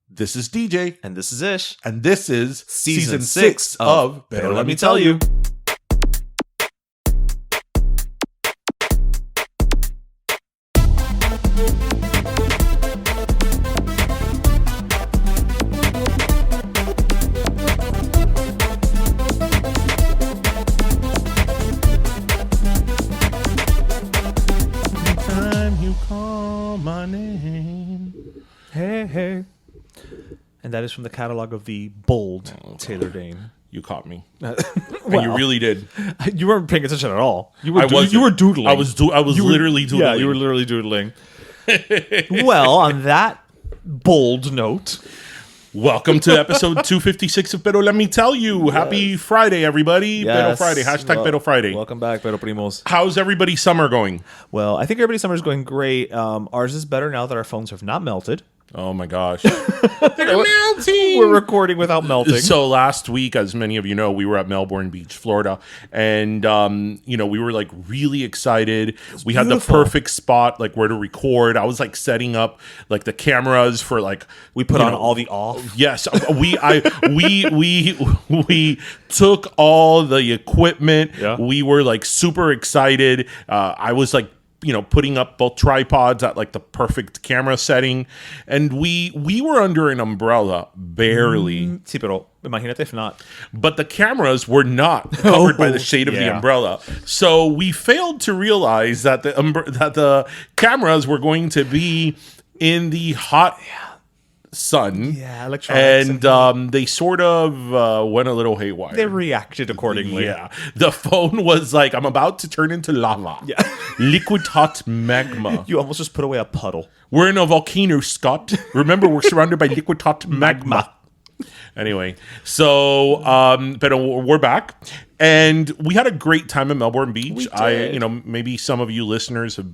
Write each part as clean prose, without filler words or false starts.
This is DJ. And this is Ish. And this is Season 6 of Pero Let Me Tell You. Anytime you call my name. Hey, hey. And that is from the catalog of the bold Taylor Dane. You caught me. Well, And you really did. You weren't paying attention at all. You were doodling. I was literally doodling. Yeah, you were literally doodling. Well, on that bold note, welcome to episode 256 of Pero Let Me Tell You. Happy Friday, everybody. Pero Friday. Hashtag Pero Friday. Welcome back, Pero Primos. How's everybody's summer going? Well, I think everybody's summer is going great. Ours is better now that our phones have not melted. Oh my gosh. They're melting. We're recording without melting. So last week, as many of you know, we were at Melbourne Beach, Florida. And, we were like really excited. We had the perfect spot, like where to record. I was like setting up like the cameras for like. We put on all the off. Yes. We took all the equipment. Yeah. We were like super excited. I was like, putting up both tripods at like the perfect camera setting, and we were under an umbrella barely. Sí, pero imagínate if not. But the cameras were not covered by the shade of the umbrella, so we failed to realize that the cameras were going to be in the hot sun. Yeah, electronics. And they sort of went a little haywire. They reacted accordingly. Yeah. The phone was like, I'm about to turn into lava. Yeah. Liquid hot magma. You almost just put away a puddle. We're in a volcano, Scott. Remember, we're surrounded by liquid hot magma. Anyway, so but we're back, and we had a great time in Melbourne Beach. Maybe some of you listeners have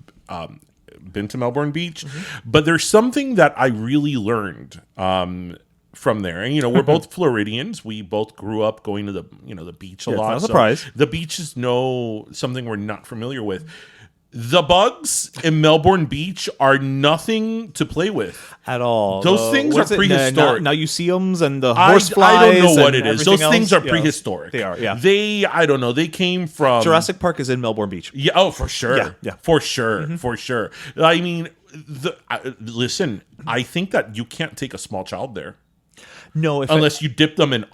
been to Melbourne Beach, but there's something that I really learned from there. And we're both Floridians. We both grew up going to the beach a lot. It's not a surprise. The beach is something we're not familiar with. The bugs in Melbourne Beach are nothing to play with at all. Those things are prehistoric. Now museums and the horseflies. I don't know what it is. Those things are prehistoric. They are. Yeah. I don't know. They came from Jurassic Park is in Melbourne Beach. Yeah. Oh, for sure. Yeah. For sure. For sure. I mean, listen. I think that you can't take a small child there. No, unless you dip them in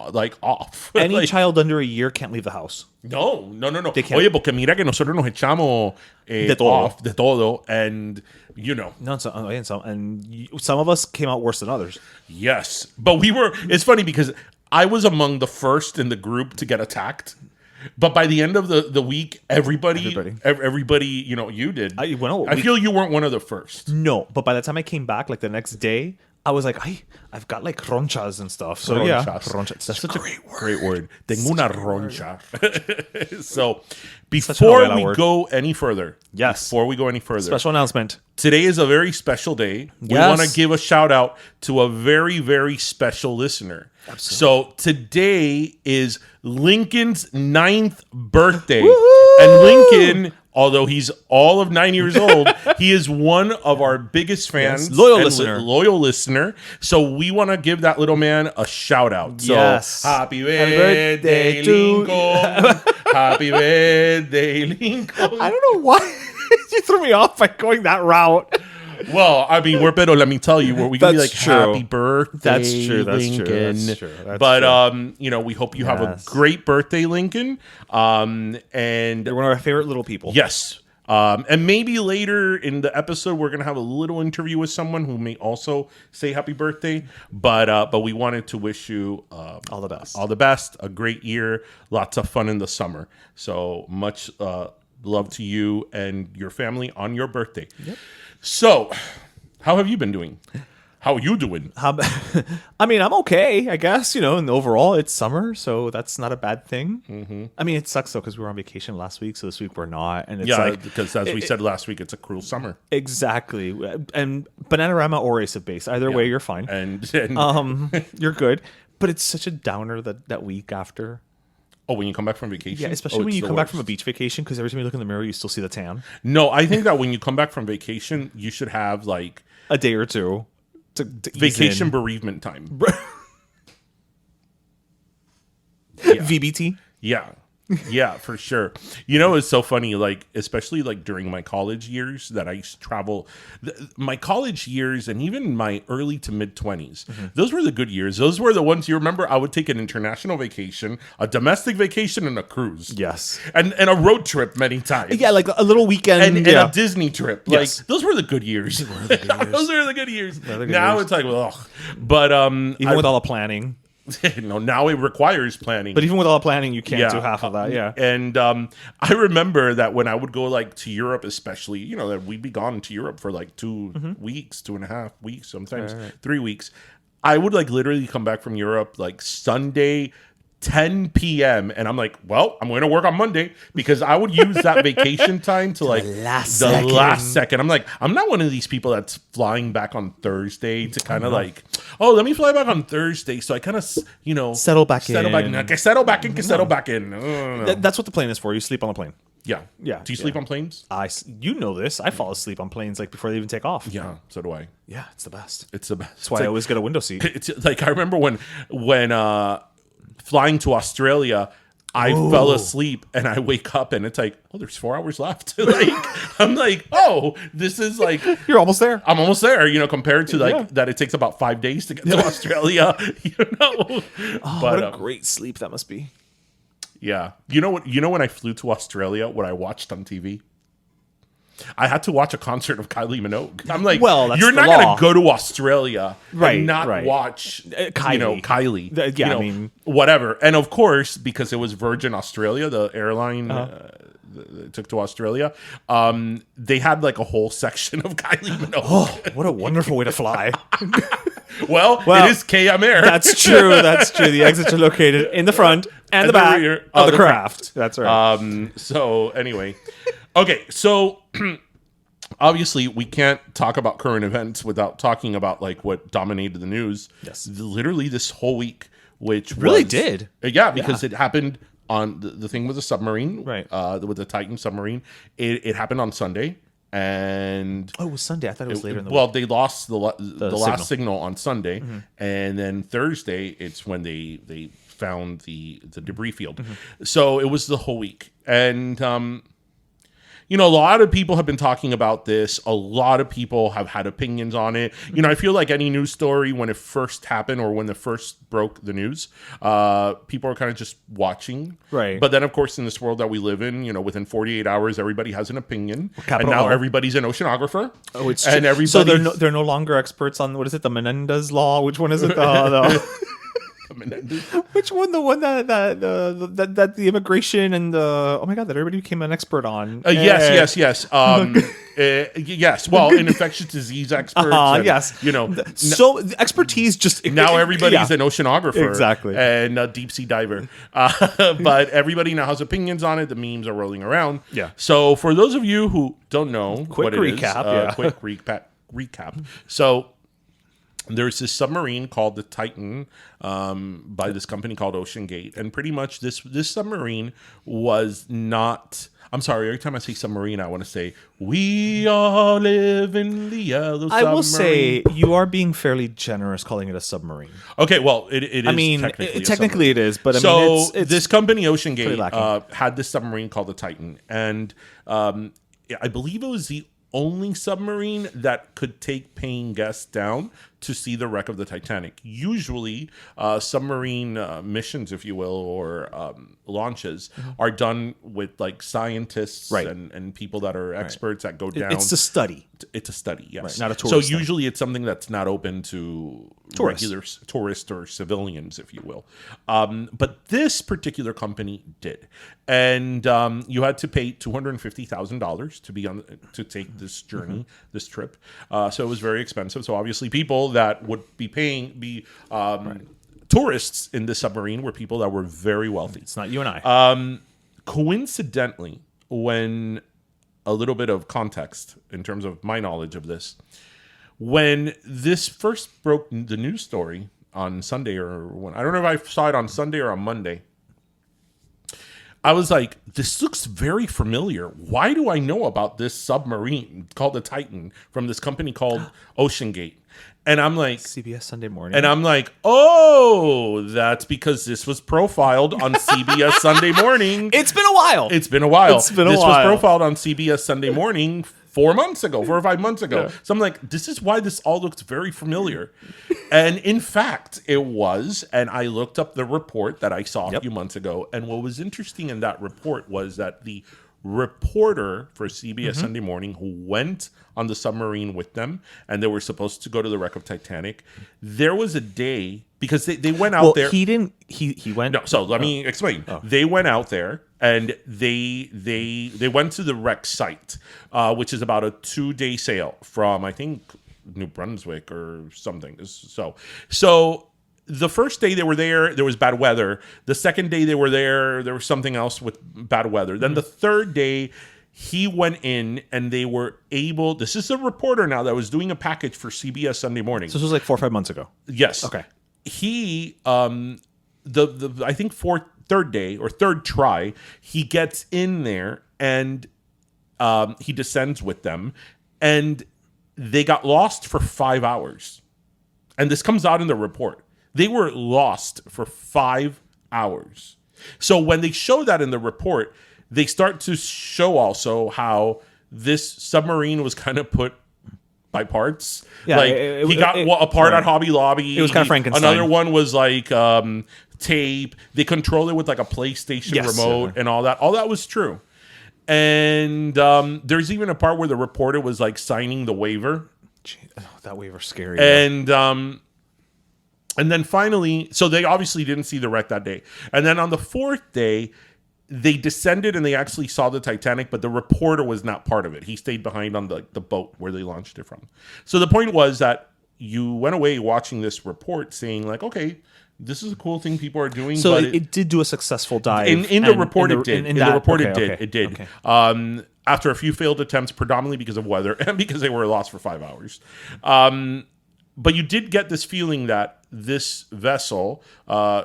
off. Any child under a year can't leave the house. No. They can't. Oye, porque mira que nosotros nos echamos de todo. Off de todo, and No, and some of us came out worse than others. Yes, but it's funny because I was among the first in the group to get attacked. But by the end of the week, everybody, you did. I feel you weren't one of the first. No, but by the time I came back, like the next day, I was like, I've got like ronchas and stuff. So ronchas. That's such a great word. Tengo una roncha. So before we go any further, special announcement. Today is a very special day. We want to give a shout out to a very, very special listener. Absolutely. So today is Lincoln's 9th birthday. Woo-hoo! And Lincoln, although he's all of 9 years old, he is one of our biggest fans. Yes. Loyal listener. So we want to give that little man a shout out. So happy birthday, Lincoln. Happy birthday, Lincoln. I don't know why you threw me off by going that route. Well, I mean, let me tell you, where we can be like, happy birthday, That's true. Lincoln. We hope you have a great birthday, Lincoln. And you're one of our favorite little people. Yes. And maybe later in the episode, we're going to have a little interview with someone who may also say happy birthday. But we wanted to wish you all the best, a great year, lots of fun in the summer. So much love to you and your family on your birthday. Yep. So, how have you been doing? How are you doing? I mean, I'm okay, I guess. And overall, it's summer, so that's not a bad thing. Mm-hmm. I mean, it sucks, though, because we were on vacation last week, so this week we're not. And it's because as we said last week, it's a cruel summer. Exactly. And Bananarama or Ace of Base. Either way, you're fine. And you're good. But it's such a downer that week after. Oh, when you come back from vacation? Yeah, especially when you come back from a beach vacation, because every time you look in the mirror, you still see the tan. No, I think that when you come back from vacation, you should have like a day or two to ease Vacation in. bereavement time. Yeah. VBT. Yeah. Yeah, for sure. You know, it's so funny, like, especially like during my college years that I used to travel. My college years and even my early to mid 20s, those were the good years. Those were the ones you remember. I would take an international vacation, a domestic vacation, and a cruise. Yes. And a road trip many times. Yeah, like a little weekend. And a Disney trip. Yes. Like, those were the good years. Those were the good years. Now years. it's like, ugh. But even with all the planning. now it requires planning. But even with all the planning, you can't do half of that. Yeah. And I remember that when I would go like to Europe, especially, you know, that we'd be gone to Europe for like 2 weeks, 2.5 weeks, sometimes 3 weeks. I would like literally come back from Europe like Sunday, 10 p.m. And I'm like, well, I'm going to work on Monday, because I would use that vacation time to like the last second. I'm like, I'm not one of these people that's flying back on Thursday to kind of like, oh, let me fly back on Thursday. So I kind of, you know, Settle back in. Settle back in. No. That's what the plane is for. You sleep on the plane. Yeah. Yeah. Do you sleep on planes? You know this. I fall asleep on planes like before they even take off. Yeah, so do I. Yeah, it's the best. It's the best. That's why I always get a window seat. It's like, I remember when flying to Australia, I fell asleep and I wake up and it's like, oh, there's 4 hours left. Like, I'm like, oh, this is like, You're almost there. I'm almost there, you know, compared to like that it takes about 5 days to get to Australia, you know. Oh, But what a great sleep that must be. yeah, you know what? You know when I flew to Australia, what I watched on TV? I had to watch a concert of Kylie Minogue. I'm like, well, that's you're the not law. going to go to Australia Right, and not right. watch, Kylie. you know, Kylie. Yeah, you know, I mean, whatever. And of course, because it was Virgin Australia, the airline that took to Australia, they had like a whole section of Kylie Minogue. oh, what a wonderful way to fly. Well, it is KM Air. That's true. That's true. The exits are located in the front and the back rear of the craft. That's right. So anyway, okay, so obviously we can't talk about current events without talking about like what dominated the news. Yes. Literally this whole week, which Really was, did. Yeah, because it happened on the thing with the submarine, Right. With the Titan submarine. It happened on Sunday. And Oh, it was Sunday. I thought it was later in the well, week. they lost the last signal on Sunday, and then Thursday it's when they found the debris field. So it was the whole week, and you know, a lot of people have been talking about this. A lot of people have had opinions on it. You know, I feel like any news story, when it first happened or when it first broke the news, people are kind of just watching. Right. But then, of course, in this world that we live in, you know, within 48 hours, everybody has an opinion. And Capital now O. everybody's an oceanographer. Oh, it's and true. everybody. So they're no longer experts on, what is it, the Menendez law? Which one is it? Which one? The one that the immigration and the, oh my god, that everybody became an expert on. Yes. Yes. Well, in infectious disease experts. And, yes. You know, So the expertise just now everybody's an oceanographer. Exactly. And a deep sea diver. But everybody now has opinions on it. The memes are rolling around. Yeah. So for those of you who don't know Quick what it is, recap, quick recap. So there's this submarine called the Titan by this company called Ocean Gate. And pretty much this submarine was not... I'm sorry, every time I say submarine, I want to say, we all live in the yellow submarine. I will say you are being fairly generous calling it a submarine. Okay, well, it is I mean, technically it is, but I so mean, it's this company, Ocean pretty Gate, lacking. had this submarine called the Titan. And I believe it was the only submarine that could take paying guests down to see the wreck of the Titanic. Usually, submarine missions, if you will, or launches are done with like scientists Right. and people that are experts that go down. it's a study. It's a study, yes. Right, not a So tourist thing. usually it's something that's not open to Tourists. regular tourists or civilians, if you will. But this particular company did, and you had to pay $250,000 to be to take this journey, this trip. So it was very expensive. So obviously, people that would be paying tourists in this submarine were people that were very wealthy. It's not you and I. Coincidentally, when a little bit of context in terms of my knowledge of this, when this first broke the news story on Sunday, or when I don't know if I saw it on Sunday or on Monday, I was like, this looks very familiar. Why do I know about this submarine called the Titan from this company called Ocean Gate? And I'm like, CBS Sunday Morning. And I'm like, oh, that's because this was profiled on CBS Sunday Morning. It's been a while. This was while. profiled on CBS Sunday Morning 4 or 5 months ago. Yeah. So I'm like, this is why this all looks very familiar. And in fact, it was. And I looked up the report that I saw a few months ago. And what was interesting in that report was that the reporter for CBS Sunday Morning who went on the submarine with them, and they were supposed to go to the wreck of Titanic. There was a day, because they went out there. He didn't. He went. No, so let me explain. They went out there and they went to the wreck site, which is about a 2-day sail from, I think, New Brunswick or something. So the first day they were there was bad weather. The second day they were there was something else with bad weather. Then the third day, he went in and they were able. This is a reporter now that was doing a package for CBS Sunday Morning. So this was like 4 or 5 months ago. Yes. Okay. He I think third try, he gets in there and he descends with them, and they got lost for 5 hours. And this comes out in the report. They were lost for 5 hours. So when they show that in the report, they start to show also how this submarine was kind of put by parts. Yeah, like he got a part at Hobby Lobby. It was kind of Frankenstein. Another one was like tape. They control it with like a PlayStation remote and all that. All that was true. And there's even a part where the reporter was like signing the waiver. That waiver's scary. And then finally, so they obviously didn't see the wreck that day. And then on the fourth day, they descended and they actually saw the Titanic, but the reporter was not part of it. He stayed behind on the boat where they launched it from. So the point was that you went away watching this report saying like, okay, this is a cool thing people are doing. So but it did do a successful dive. In the report, it did. It did. Okay. After a few failed attempts, predominantly because of weather and because they were lost for 5 hours. But you did get this feeling that this vessel,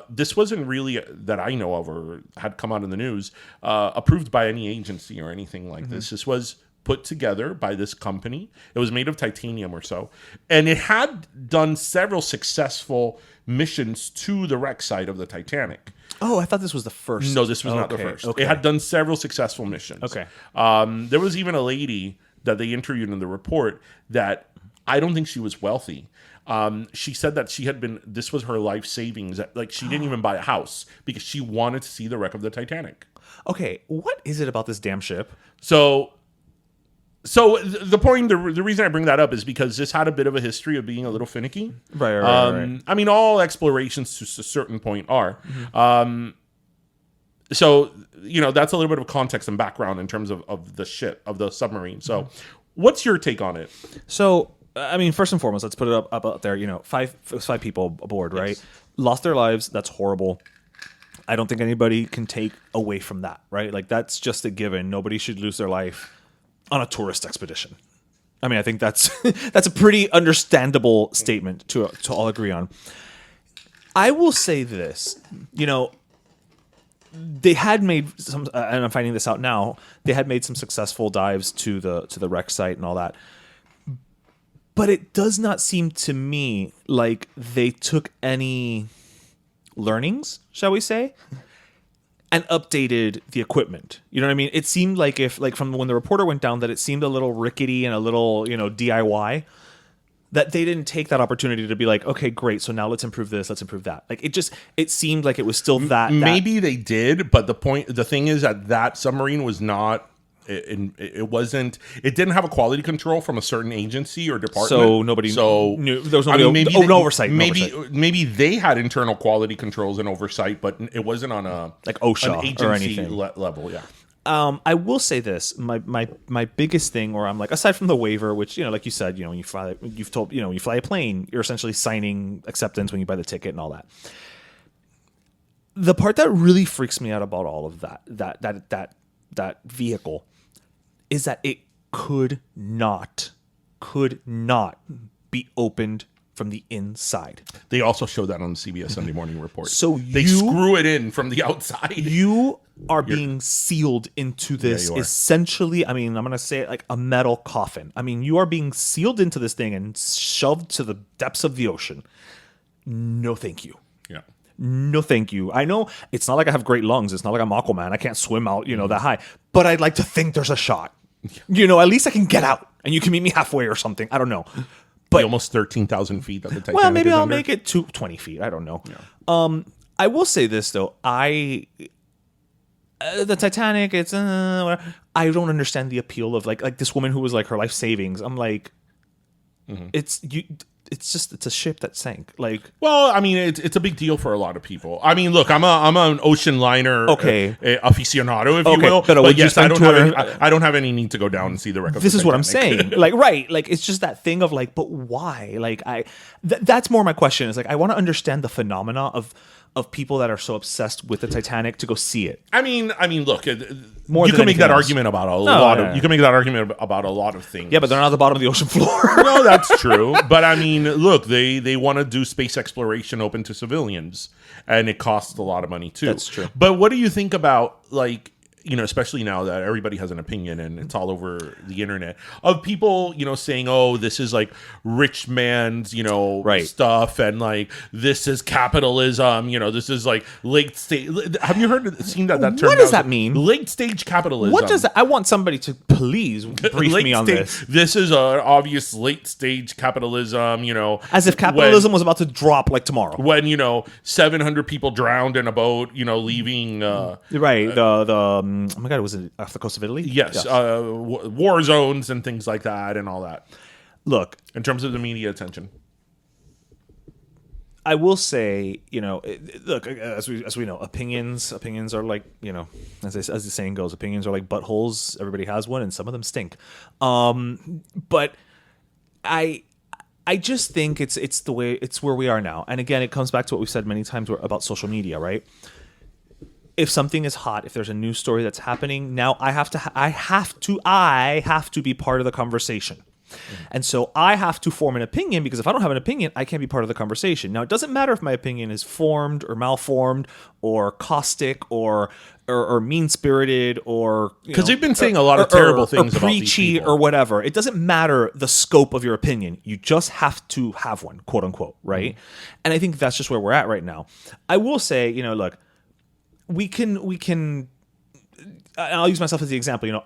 this wasn't really, that I know of or had come out in the news, approved by any agency or anything like this. This was put together by this company. It was made of titanium or so. And it had done several successful missions to the wreck site of the Titanic. Oh, I thought this was the first. No, this was not the first. Okay. It had done several successful missions. Okay. There was even a lady that they interviewed in the report that I don't think she was wealthy. She said that this was her life savings. Like she didn't even buy a house because she wanted to see the wreck of the Titanic. Okay, what is it about this damn ship? So the point, the reason I bring that up is because this had a bit of a history of being a little finicky. Right. I mean, all explorations to a certain point are. So, that's a little bit of context and background in terms of the ship, of the submarine. So, what's your take on it? So, I mean, first and foremost, let's put it up out there. Five people aboard, right? Yes. Lost their lives. That's horrible. I don't think anybody can take away from that, right? Like, that's just a given. Nobody should lose their life on a tourist expedition. I mean, I think that's a pretty understandable statement to all agree on. I will say this, they had made some, and I'm finding this out now, they had made some successful dives to the wreck site and all that. But it does not seem to me like they took any learnings, shall we say, and updated the equipment. You know what I mean? It seemed like from when the reporter went down, that it seemed a little rickety and a little, DIY, that they didn't take that opportunity to be like, okay, great. So now let's improve this. Let's improve that. Like it seemed like it was still that. Maybe they did, but the thing is that submarine was not. It wasn't. It didn't have a quality control from a certain agency or department. So nobody knew. There was no oversight. Maybe they had internal quality controls and oversight, but it wasn't on a like OSHA an agency or anything level. Yeah. I will say this: my biggest thing, where I'm like, aside from the waiver, which like you said, when you fly, you've told when you fly a plane, you're essentially signing acceptance when you buy the ticket and all that. The part that really freaks me out about all of that vehicle is that it could not be opened from the inside. They also show that on the CBS Sunday Morning Report. So they screw it in from the outside. You are being sealed into this essentially, I mean, I'm going to say it like a metal coffin. I mean, you are being sealed into this thing and shoved to the depths of the ocean. No, thank you. Yeah. No, thank you. I know it's not like I have great lungs. It's not like I'm Aquaman. I can't swim out, that high. But I'd like to think there's a shot. At least I can get out and you can meet me halfway or something. I don't know. But almost 13,000 feet that the Titanic well, maybe is I'll under. make it to 20 feet. I don't know. Yeah. I will say this though. The Titanic. It's I don't understand the appeal of like this woman who was like her life savings. I'm like, it's a ship that sank. Like, well, I mean, it's a big deal for a lot of people. I mean, look, I'm an ocean liner aficionado, if you will. But yes, I don't have any need to go down and see the wreck of this the is what I'm Titanic. saying. Like, right. Like, it's just that thing of like, but why? Like, that's more my question is like, I want to understand the phenomena of people that are so obsessed with the Titanic to go see it. I mean, look, you More can than make that anything else. argument about a lot of. You can make that argument about a lot of things. Yeah, but they're not at the bottom of the ocean floor. No, that's true. But I mean, look, they want to do space exploration open to civilians, and it costs a lot of money too. That's true. But what do you think about like? Especially now that everybody has an opinion and it's all over the internet of people, saying, oh, this is like rich man's, stuff. And like, this is capitalism, this is like late stage. Have you seen that term? What does that mean? Late stage capitalism. What does that? I want somebody to please brief me on this. This is an obvious late stage capitalism, As if capitalism was about to drop like tomorrow. When, 700 people drowned in a boat, leaving. Right. Oh my God, was it off the coast of Italy? Yes. War zones and things like that and all that. Look, in terms of the media attention. I will say, look, as we know, opinions are like, as the saying goes, opinions are like buttholes. Everybody has one, and some of them stink. But I just think it's where we are now. And again, it comes back to what we've said many times about social media, right? If something is hot, if there's a news story that's happening, now I have to be part of the conversation. And so I have to form an opinion, because if I don't have an opinion, I can't be part of the conversation. Now, it doesn't matter if my opinion is formed or malformed or caustic or mean-spirited or... Because they've been saying a lot of terrible things about these preachy people. or whatever. It doesn't matter the scope of your opinion. You just have to have one, quote unquote, right? And I think that's just where we're at right now. I will say, look, we can I'll use myself as the example.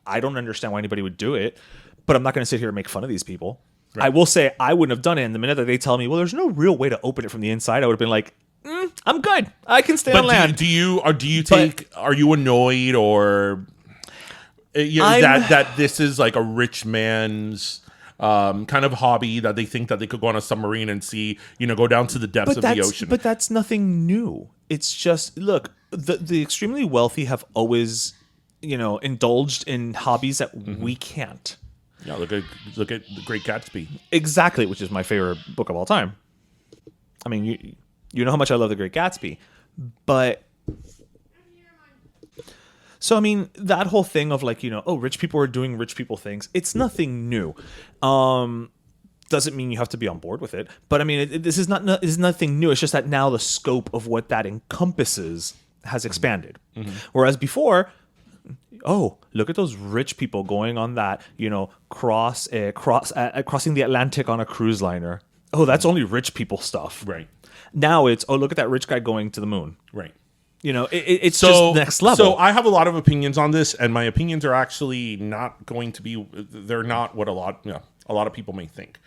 I don't understand why anybody would do it, but I'm not going to sit here and make fun of these people. Right. I will say I wouldn't have done it. And the minute that they tell me, well, there's no real way to open it from the inside, I would have been like, I'm good. I can stay on land. Are you annoyed or that this is like a rich man's kind of hobby that they think that they could go on a submarine and see, go down to the depths of the ocean? But that's nothing new. It's just, look, the extremely wealthy have always, indulged in hobbies that we can't. Yeah, look at The Great Gatsby. Exactly, which is my favorite book of all time. I mean, you know how much I love The Great Gatsby, but so I mean that whole thing of like, rich people are doing rich people things. It's nothing new. Doesn't mean you have to be on board with it, but I mean this is nothing new. It's just that now the scope of what that encompasses has expanded. Whereas before, look at those rich people going on that, crossing the Atlantic on a cruise liner. Oh, that's only rich people stuff. Right. Now it's, look at that rich guy going to the moon. Right. It's just next level. So I have a lot of opinions on this, and my opinions are actually not going to be. They're not what a lot of people may think.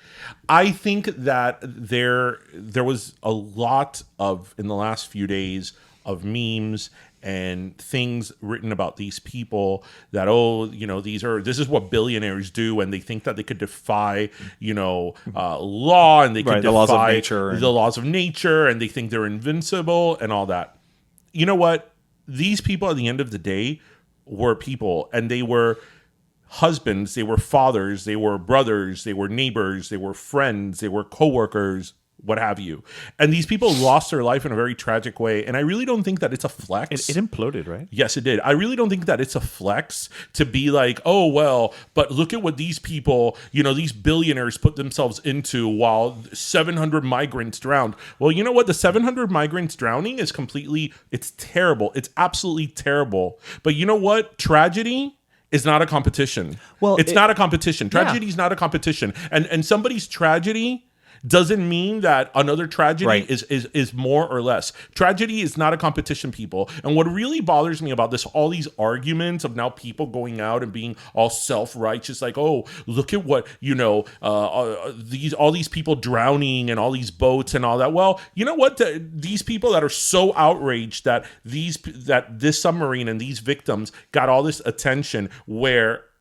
I think that there was a lot of, in the last few days, of memes and things written about these people that, this is what billionaires do, and they think that they could defy, law, and they could defy the laws of nature, and they think they're invincible and all that. You know what? These people at the end of the day were people, and they were husbands, they were fathers, they were brothers, they were neighbors, they were friends, they were coworkers, what have you. And these people lost their life in a very tragic way. And I really don't think that it's a flex. It imploded, right? Yes, it did. I really don't think that it's a flex to be like, oh, well, but look at what these people, these billionaires put themselves into while 700 migrants drowned. Well, you know what? The 700 migrants drowning is it's terrible. It's absolutely terrible. But you know what? Tragedy is not a competition. Well, it's not a competition. Tragedy is not a competition. And somebody's tragedy doesn't mean that another tragedy is more or less. Tragedy is not a competition, people. And what really bothers me about this, all these arguments of now people going out and being all self-righteous, like, oh, look at what, all these people drowning and all these boats and all that. Well, you know what? These people that are so outraged that this submarine and these victims got all this attention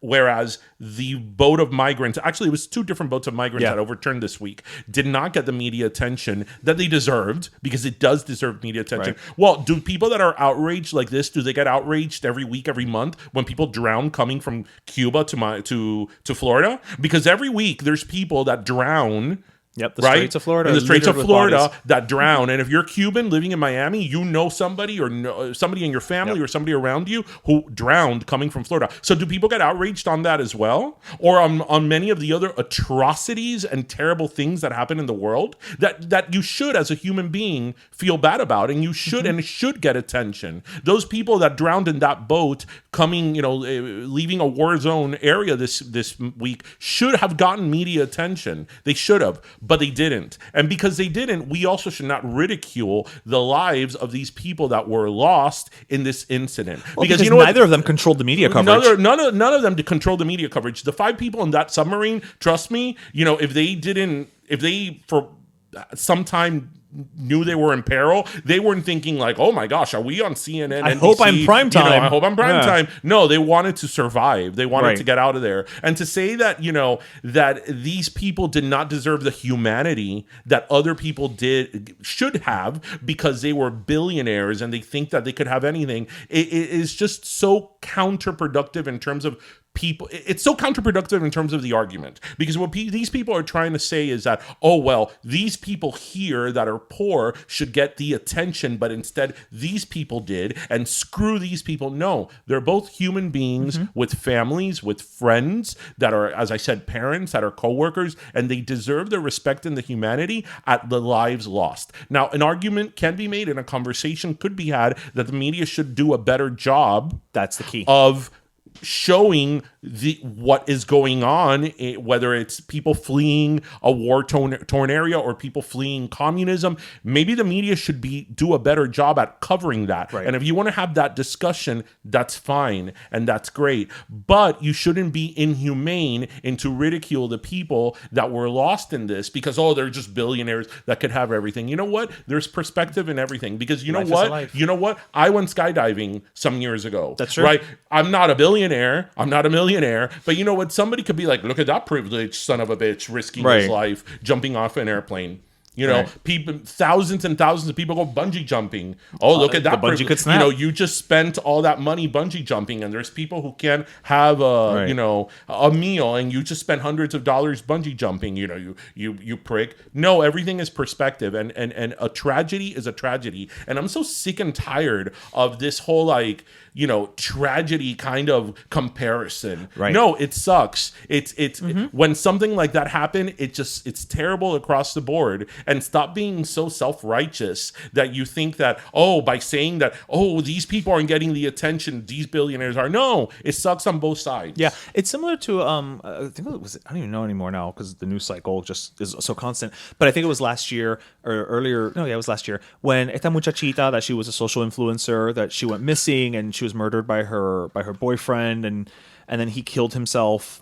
whereas the boat of migrants, actually it was 2 different boats of migrants that overturned this week, did not get the media attention that they deserved, because it does deserve media attention. Right. Well, do people that are outraged like this, do they get outraged every week, every month when people drown coming from Cuba to Florida? Because every week there's people that drown. Yep, the Straits of Florida. In the Straits of Florida that drown. And if you're Cuban living in Miami, you know somebody or somebody in your family or somebody around you who drowned coming from Florida. So do people get outraged on that as well? Or on many of the other atrocities and terrible things that happen in the world that you should, as a human being, feel bad about, and you should and it should get attention. Those people that drowned in that boat coming, leaving a war zone area this week should have gotten media attention. They should have. But they didn't. And because they didn't, we also should not ridicule the lives of these people that were lost in this incident. Well, because neither of them controlled the media coverage. None of them controlled the media coverage. The 5 people in that submarine, trust me, if they for some time knew they were in peril, they weren't thinking like, oh my gosh, are we on CNN? I hope I'm prime time. I hope I'm prime time. No, they wanted to survive. They wanted to get out of there. And to say that, that these people did not deserve the humanity that other people should have because they were billionaires and they think that they could have anything, it is just so counterproductive in terms of people. It's so counterproductive in terms of the argument, because what these people are trying to say is that, oh, well, these people here that are poor should get the attention, but instead these people did, and screw these people. No, they're both human beings with families, with friends that are, as I said, parents that are coworkers, and they deserve the respect and the humanity at the lives lost. Now, an argument can be made and a conversation could be had that the media should do a better job. That's the key. Of showing what is going on, whether it's people fleeing a war-torn area or people fleeing communism. Maybe the media should do a better job at covering that. Right. And if you want to have that discussion, that's fine and that's great. But you shouldn't be inhumane and to ridicule the people that were lost in this because, oh, they're just billionaires that could have everything. You know what? There's perspective in everything, because you know what? You know what? I went skydiving some years ago. That's true. Right? I'm not a billionaire. I'm not a millionaire. But you know what? Somebody could be like, look at that privileged son of a bitch risking his life, jumping off an airplane. You know, people, thousands and thousands of people go bungee jumping. Oh, look at that! The bungee could snap. You just spent all that money bungee jumping, and there's people who can't have a meal, and you just spent hundreds of dollars bungee jumping. You prick. No, everything is perspective, and a tragedy is a tragedy, and I'm so sick and tired of this whole tragedy kind of comparison. Right? No, it sucks. It's when something like that happen, it's terrible across the board. And stop being so self-righteous that you think that, by saying that, these people aren't getting the attention these billionaires are. No, it sucks on both sides. Yeah, it's similar to, I think it was, I don't even know anymore now because the news cycle just is so constant. But I think it was last year or earlier. No, yeah, it was last year when esta muchachita, that she was a social influencer, that she went missing and she was murdered by her boyfriend, and then he killed himself.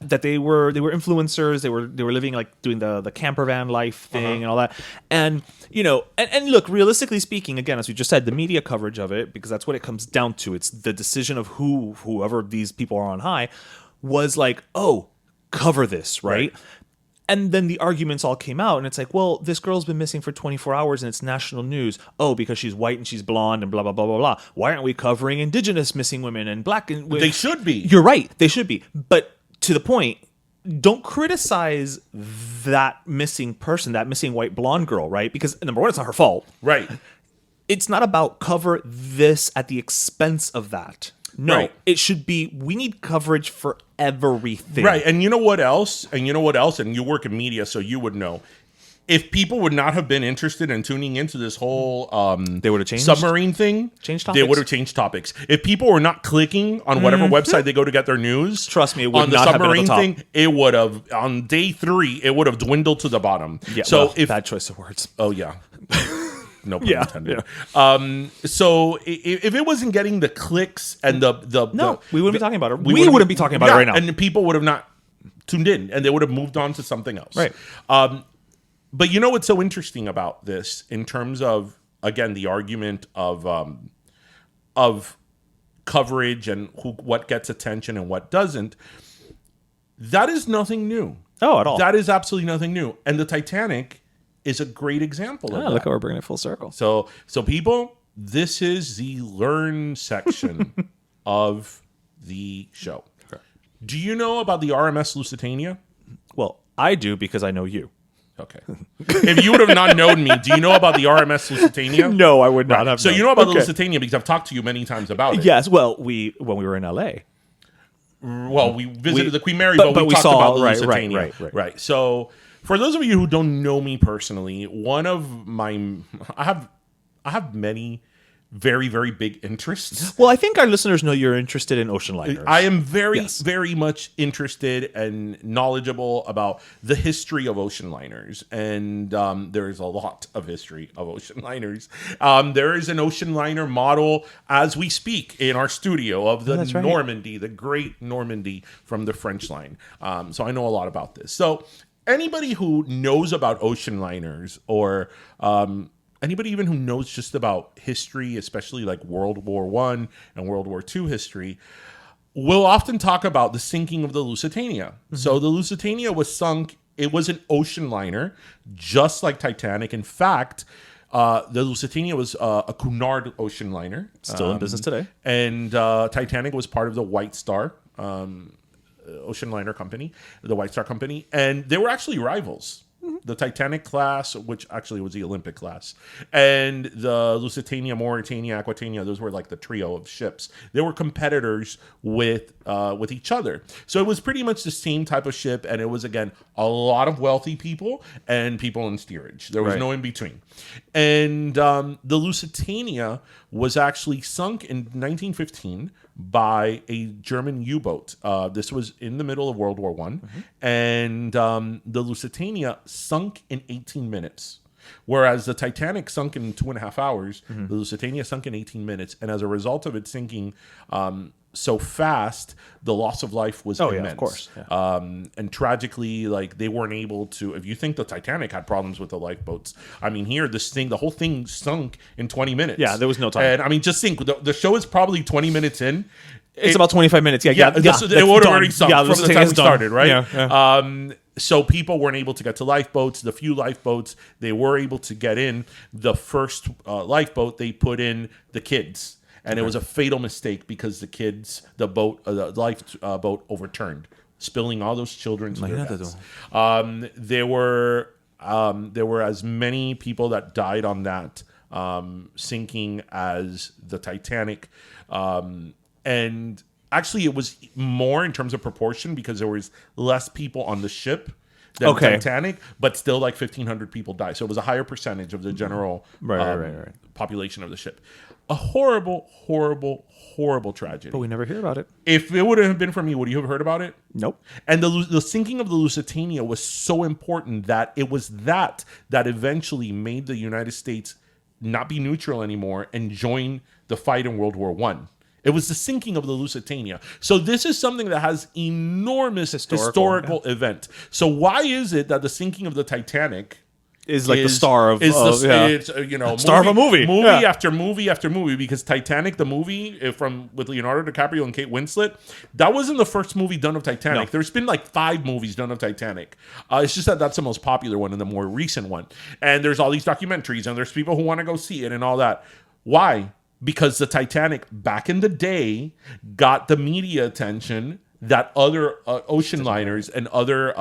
That they were influencers. They were living like doing the camper van life thing and all that. And and look, realistically speaking, again, as we just said, the media coverage of it, because that's what it comes down to. It's the decision of whoever these people are on high was like, cover this, right? And then the arguments all came out, and it's like, well, this girl's been missing for 24 hours, and it's national news. Oh, because she's white and she's blonde and blah, blah, blah, blah, blah. Why aren't we covering indigenous missing women and black? They should be. You're right. They should be. But to the point, don't criticize that missing person, that missing white blonde girl, right? Because number one, it's not her fault. Right. It's not about cover this at the expense of that. No, Right. it should be, we need coverage for everything. Right. And you know what else? And you work in media, so you would know. If people would not have been interested in tuning into this whole They would have changed submarine thing, Changed they topics. would have changed topics. If people were not clicking on whatever website they go to get their news, Trust me, it would on the not have been at the submarine top. thing, it would have on day 3, it would have dwindled to the bottom. Yeah, so well, if bad choice of words. oh yeah. No pun Yeah, intended. So if it wasn't getting the clicks and No, we wouldn't be talking about it. We wouldn't wouldn't be talking about it right now. And the people would have not tuned in, and they would have moved on to something else. Right. But you know what's so interesting about this, in terms of, again, the argument of coverage and what gets attention and what doesn't. That is nothing new. Oh, at all. That is absolutely nothing new. And the Titanic is a great example of that. Look how we're bringing it full circle. So people, this is the learn section of the show. Okay. Do you know about the RMS Lusitania? Well, I do because I know you. Okay. If you would have not known me, do you know about the RMS Lusitania? No, I would not have. So known. you know about the Okay. Lusitania because I've talked to you many times about it. Yes. Well, when we were in LA. Well, we visited the Queen Mary, but but we talked saw- about the right, Lusitania. right. So for those of you who don't know me personally, one of my I have many very, very big interests. Well, I think our listeners know you're interested in ocean liners. I am very, Yes. very much interested and knowledgeable about the history of ocean liners. And there is a lot of history of ocean liners. There is an ocean liner model as we speak in our studio of the that's right. Normandy, the great Normandy from the French line. So I know a lot about this. So anybody who knows about ocean liners, or anybody even who knows just about history, especially like World War I and World War II history, will often talk about the sinking of the Lusitania. So the Lusitania was sunk. It was an ocean liner, just like Titanic. In fact, the Lusitania was a Cunard ocean liner. Still in business today. And Titanic was part of the White Star ocean liner company, the White Star Company. And they were actually rivals. The Titanic class, which actually was the Olympic class, and the Lusitania, Mauretania, Aquitania, those were like the trio of ships. They were competitors with each other. So it was pretty much the same type of ship, and it was, again, a lot of wealthy people and people in steerage. There was Right. no in between. And the Lusitania was actually sunk in 1915 by a German U-boat. This was in the middle of World War I. And the Lusitania sunk in 18 minutes. Whereas the Titanic sunk in 2.5 hours, the Lusitania sunk in 18 minutes. And as a result of it sinking so fast, the loss of life was immense. Yeah, of course. Yeah. And tragically, like, they weren't able to, if you think the Titanic had problems with the lifeboats, I mean, here, the whole thing sunk in 20 minutes. Yeah, there was no time. And I mean, just think, the show is probably 20 minutes in. It's about 25 minutes. Yeah, It would have already sunk from the time we Lusitania's done. started, right? Yeah. So people weren't able to get to lifeboats. The few lifeboats they were able to get in, the first lifeboat, they put in the kids. And it was a fatal mistake because the lifeboat overturned, spilling all those children to their deaths. There were as many people that died on that sinking as the Titanic. And actually, it was more in terms of proportion because there was less people on the ship than the Titanic, but still like 1,500 people died. So it was a higher percentage of the general Right. population of the ship. A horrible, horrible, horrible tragedy. But we never hear about it. If it would have been for me, would you have heard about it? Nope. And the sinking of the Lusitania was so important that it was that eventually made the United States not be neutral anymore and join the fight in World War I. It was the sinking of the Lusitania. So this is something that has enormous historical event. So why is it that the sinking of the Titanic Is like the star of it's Star of a movie. After movie after movie, because Titanic, the movie with Leonardo DiCaprio and Kate Winslet, that wasn't the first movie done of Titanic. No. There's been like 5 movies done of Titanic. It's just that's the most popular one and the more recent one. And there's all these documentaries and there's people who want to go see it and all that. Why? Because the Titanic back in the day got the media attention that other ocean liners and other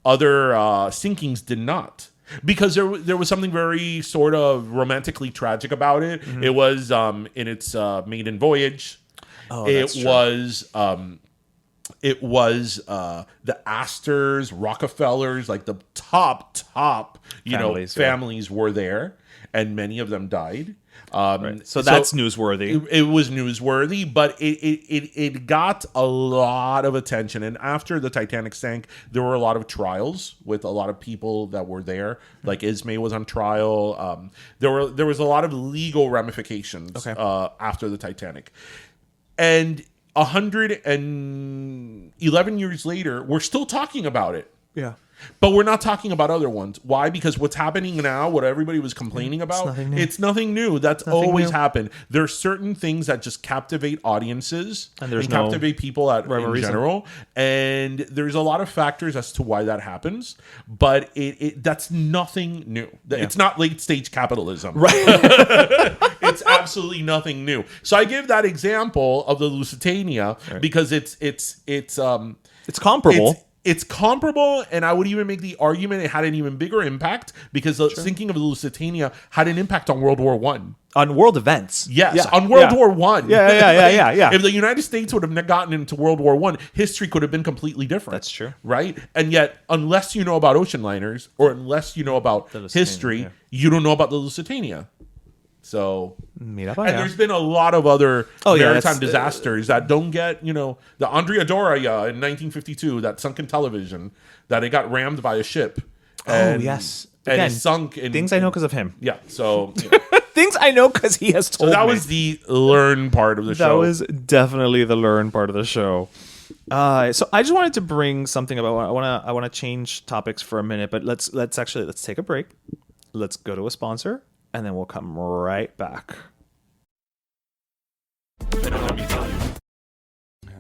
sinkings did not. Because there was something very sort of romantically tragic about it. It was in its maiden voyage. Oh, It that's true. was it was the Astors, Rockefellers, like the top Families, yeah. families were there, and many of them died. So that's newsworthy. It was newsworthy, but it got a lot of attention. And after the Titanic sank, there were a lot of trials with a lot of people that were there. Like Ismay was on trial. There was a lot of legal ramifications after the Titanic. And 111 years later, we're still talking about it. Yeah. But we're not talking about other ones. Why? Because what's happening now, what everybody was complaining about, it's nothing new. That's always happened. There are certain things that just captivate audiences and captivate people in general. And there's a lot of factors as to why that happens. But that's nothing new. It's not late stage capitalism. Right. It's absolutely nothing new. So I give that example of the Lusitania because it's comparable. It's comparable, and I would even make the argument it had an even bigger impact because the sinking of the Lusitania had an impact on World War One. On world events. Yes, on World War One. Yeah. If the United States would have gotten into World War One, history could have been completely different. That's true. Right? And yet, unless you know about ocean liners, or unless you know about history, you don't know about the Lusitania. So, and there's been a lot of other maritime disasters that don't get, the Andrea Doria in 1952, that sunken television, that it got rammed by a ship. And, yes. And Again, it sunk. In, things I know because of him. Yeah, so... Things I know because he has told me. So that was the learn part of the show. That was definitely the learn part of the show. So I just wanted to bring something about... I want to change topics for a minute, but let's take a break. Let's go to a sponsor. And then we'll come right back.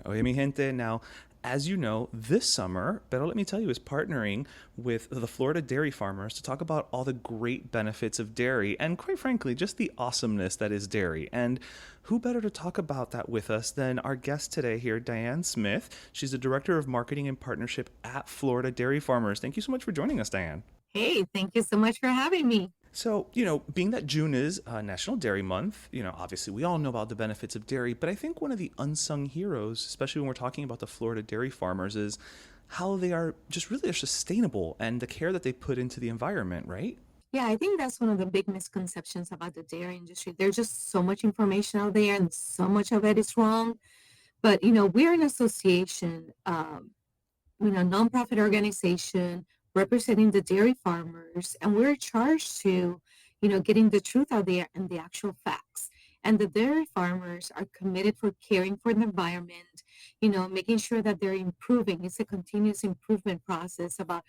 Oye, mi gente. Now, as you know, this summer, Pero Let Me Tell You is partnering with the Florida dairy farmers to talk about all the great benefits of dairy and, quite frankly, just the awesomeness that is dairy. And who better to talk about that with us than our guest today here, Diane Smith. She's the Director of Marketing and Partnership at Florida Dairy Farmers. Thank you so much for joining us, Diane. Hey, thank you so much for having me. So, being that June is National Dairy Month, obviously we all know about the benefits of dairy, but I think one of the unsung heroes, especially when we're talking about the Florida dairy farmers, is how they are just really sustainable and the care that they put into the environment, right? Yeah, I think that's one of the big misconceptions about the dairy industry. There's just so much information out there and so much of it is wrong. But, we're an association, nonprofit organization representing the dairy farmers, and we're charged to, getting the truth out there and the actual facts. And the dairy farmers are committed for caring for the environment, making sure that they're improving. It's a continuous improvement process about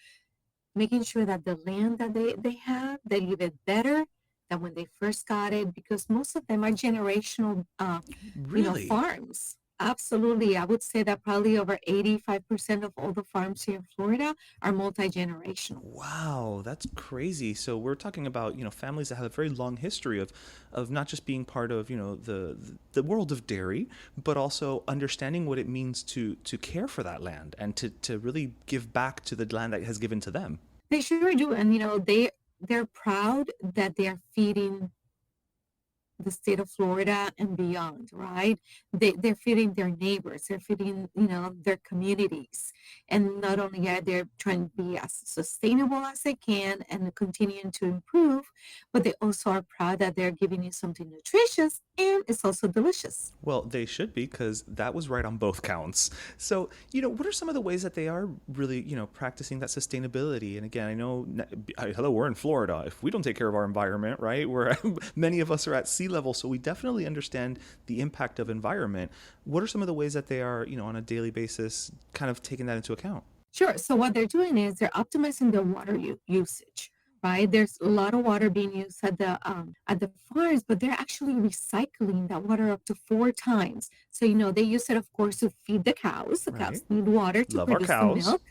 making sure that the land that they have, they leave it better than when they first got it, because most of them are generational, farms. Absolutely. I would say that probably over 85% of all the farms here in Florida are multi-generational. Wow, that's crazy. So we're talking about, families that have a very long history of not just being part of, the world of dairy, but also understanding what it means to care for that land and to really give back to the land that has given to them. They sure do. And, they're proud that they're feeding the state of Florida and beyond, right? They're feeding their neighbors, they're feeding, their communities. And not only are they trying to be as sustainable as they can and continuing to improve, but they also are proud that they're giving you something nutritious and it's also delicious. Well, they should be, because that was right on both counts. So, what are some of the ways that they are really, practicing that sustainability? And again, I know, hello, we're in Florida. If we don't take care of our environment, right, many of us are at sea level, so we definitely understand the impact of environment. What are some of the ways that they are, on a daily basis, kind of taking that into account? Sure. So what they're doing is they're optimizing their water usage. Right, there's a lot of water being used at the farms, but they're actually recycling that water up to 4 times. So they use it, of course, to feed the cows. The cows need water to produce the milk.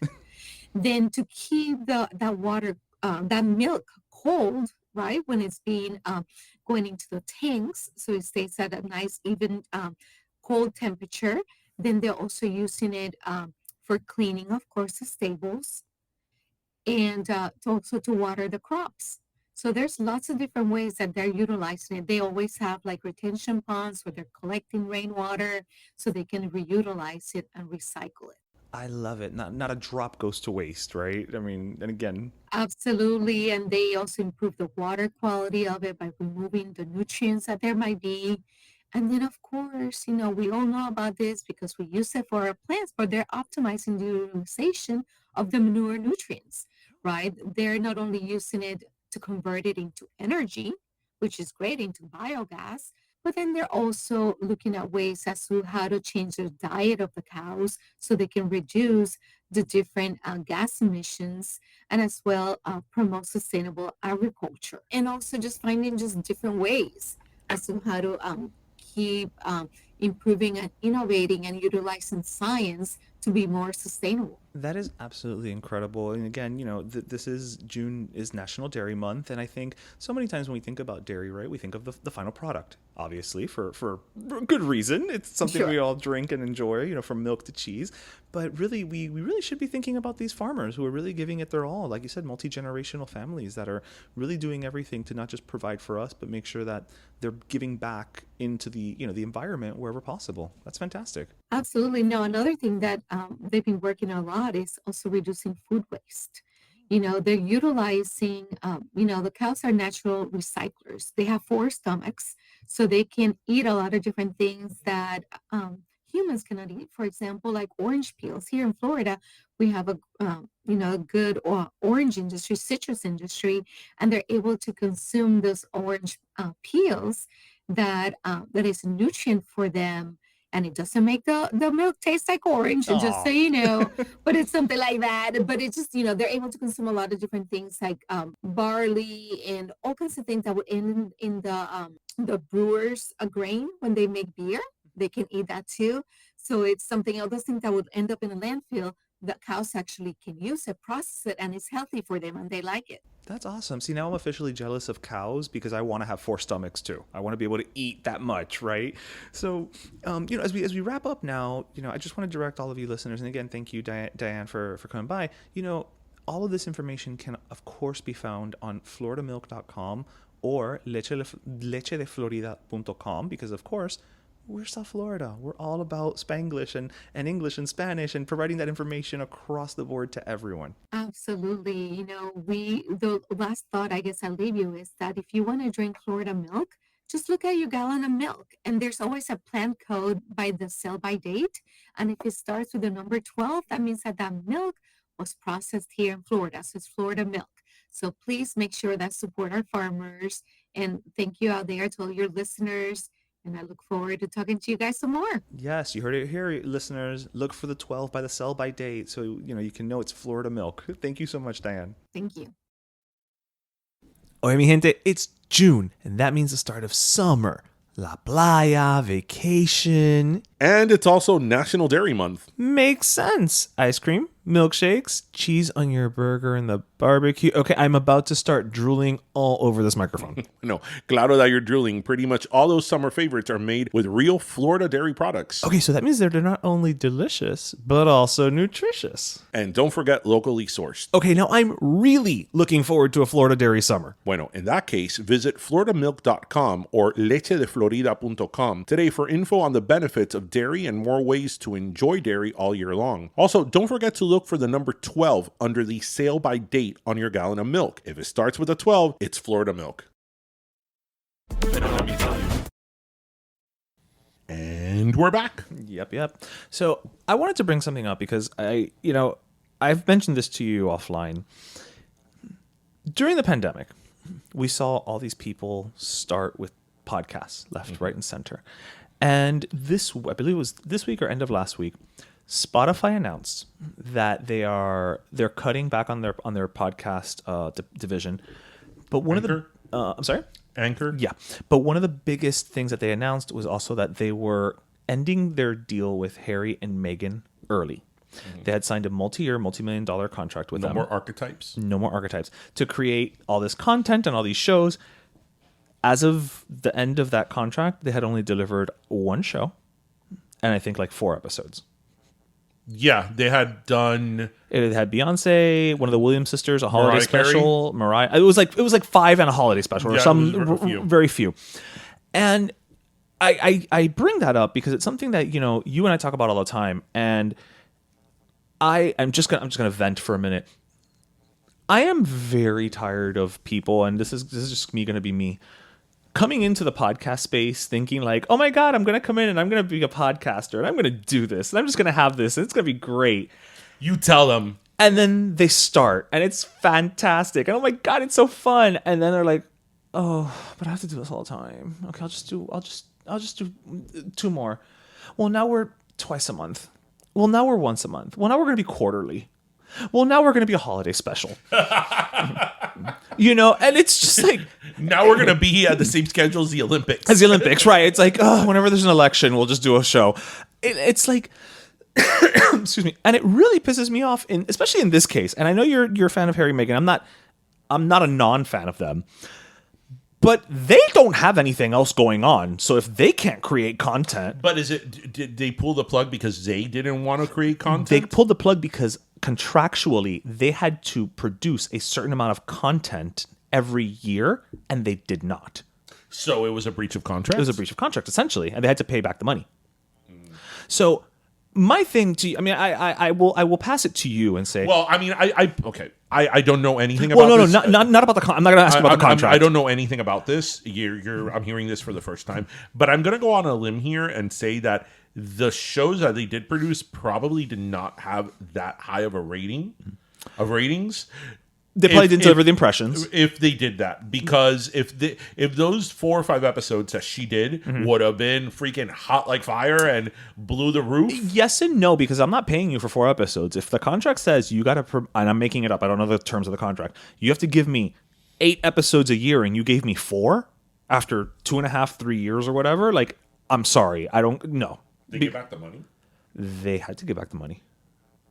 Then to keep that water, that milk cold, right, when it's being going into the tanks, so it stays at a nice even cold temperature. Then they're also using it for cleaning, of course, the stables, and also to water the crops. So there's lots of different ways that they're utilizing it. They always have like retention ponds where they're collecting rainwater so they can reutilize it and recycle it. I love it. Not a drop goes to waste, right? I mean, and again, Absolutely. And they also improve the water quality of it by removing the nutrients that there might be. And then, of course, we all know about this because we use it for our plants, but they're optimizing the utilization of the manure nutrients, right? They're not only using it to convert it into energy, which is great, into biogas, but then they're also looking at ways as to how to change the diet of the cows so they can reduce the different gas emissions and as well promote sustainable agriculture. And also just finding just different ways as to how to keep improving and innovating and utilizing science to be more sustainable. that is absolutely incredible. And again, this is June is National Dairy Month, and I think so many times when we think about dairy, right, we think of the final product, obviously for good reason. It's something Sure. we all drink and enjoy, from milk to cheese. But really, we really should be thinking about these farmers who are really giving it their all. Like you said, multi-generational families that are really doing everything to not just provide for us, but make sure that they're giving back into the environment wherever possible. That's fantastic. Absolutely. No, another thing that they've been working a lot is also reducing food waste. They're utilizing, the cows are natural recyclers. They have four stomachs, so they can eat a lot of different things that humans cannot eat. For example, like orange peels. Here in Florida, we have a good orange industry, citrus industry, and they're able to consume those orange peels that is a nutrient for them, and it doesn't make the milk taste like orange, just so Oh, you know, but it's something like that. But it's just, they're able to consume a lot of different things like barley and all kinds of things that would end in the brewers grain when they make beer. They can eat that too. So it's something else, those things that would end up in a landfill, the cows actually can use it, process it, and it's healthy for them and they like it. that's awesome. See, now I'm officially jealous of cows because I want to have four stomachs too. I want to be able to eat that much, right? So, as we wrap up now, I just want to direct all of you listeners, and again, thank you, Diane, for coming by. All of this information can, of course, be found on floridamilk.com or lechedeflorida.com because, of course, we're South Florida. We're all about Spanglish and English and Spanish and providing that information across the board to everyone. Absolutely. The last thought I guess I'll leave you is that if you want to drink Florida milk, just look at your gallon of milk. And there's always a plant code by the sell by date. And if it starts with the number 12, that means that milk was processed here in Florida. So it's Florida milk. So please make sure that support our farmers. And thank you out there to all your listeners. And I look forward to talking to you guys some more. Yes, you heard it here, listeners. Look for the 12 by the sell by date so you can know it's Florida milk. Thank you so much, Diane. Thank you. Oye, mi gente, it's June, and that means the start of summer. La playa, vacation. And it's also National Dairy Month. Makes sense. Ice cream, milkshakes, cheese on your burger and the barbecue. Okay, I'm about to start drooling all over this microphone. No, claro that you're drooling. Pretty much all those summer favorites are made with real Florida dairy products. Okay, so that means they're not only delicious, but also nutritious. And don't forget locally sourced. Okay, now I'm really looking forward to a Florida dairy summer. Bueno, in that case, visit floridamilk.com or lechedeflorida.com today for info on the benefits of dairy and more ways to enjoy dairy all year long. Also, don't forget to look for the number 12 under the sale by date on your gallon of milk. If it starts with a 12, it's Florida milk. And we're back. Yep. So I wanted to bring something up because I've mentioned this to you offline. During the pandemic, we saw all these people start with podcasts left, right, and center. And I believe it was this week or end of last week, Spotify announced that they're cutting back on their podcast division. But one Anchor? of the I'm sorry? Anchor? Yeah. But one of the biggest things that they announced was also that they were ending their deal with Harry and Meghan early. Mm-hmm. They had signed a multi-million-dollar contract with them. No more archetypes. No more archetypes. To create all this content and all these shows. As of the end of that contract, they had only delivered one show. and I think like 4 episodes. Yeah, they had done. It had Beyonce, one of the Williams sisters, a holiday Mariah Carey. special, Mariah. It was like 5 and a holiday special, or Yeah, some it was a few. very few. And I bring that up because it's something that you and I talk about all the time, and I'm just gonna vent for a minute. I am very tired of people, and this is just me gonna be me. Coming into the podcast space thinking like, oh my God, I'm going to come in and I'm going to be a podcaster and I'm going to do this and I'm just going to have this and it's going to be great. You tell them. And then they start and it's fantastic. And oh my God, it's so fun. And then they're like, oh, but I have to do this all the time. Okay, I'll just do 2 more. Well, now we're twice a month. Well, now we're once a month. Well, now we're going to be quarterly. Well, now we're going to be a holiday special. And it's just like... Now we're going to be at the same schedule as the Olympics. As the Olympics, right. It's like, whenever there's an election, we'll just do a show. It's like... excuse me. And it really pisses me off, especially in this case. And I know you're a fan of Harry and Meghan. I'm not a non-fan of them. But they don't have anything else going on. So if they can't create content... But did they pull the plug because they didn't want to create content? They pulled the plug because contractually they had to produce a certain amount of content every year, and they did not. So it was a breach of contract? It was a breach of contract, essentially, and they had to pay back the money. So my thing to you, I mean, I will pass it to you and say... Well, I mean, I don't know anything about this. Well, no, not about the I'm not going to ask about the contract. I don't know anything about this. I'm hearing this for the first time. But I'm going to go on a limb here and say that the shows that they did produce probably did not have that high of ratings. They probably didn't deliver the impressions. If they did that. Because if those 4 or 5 episodes that she did would have been freaking hot like fire and blew the roof. Yes and no, because I'm not paying you for 4 episodes. If the contract says you got to, and I'm making it up, I don't know the terms of the contract, you have to give me 8 episodes a year and you gave me 4 after 2.5, 3 years or whatever, like, I'm sorry. I don't, no. They give back the money? They had to give back the money.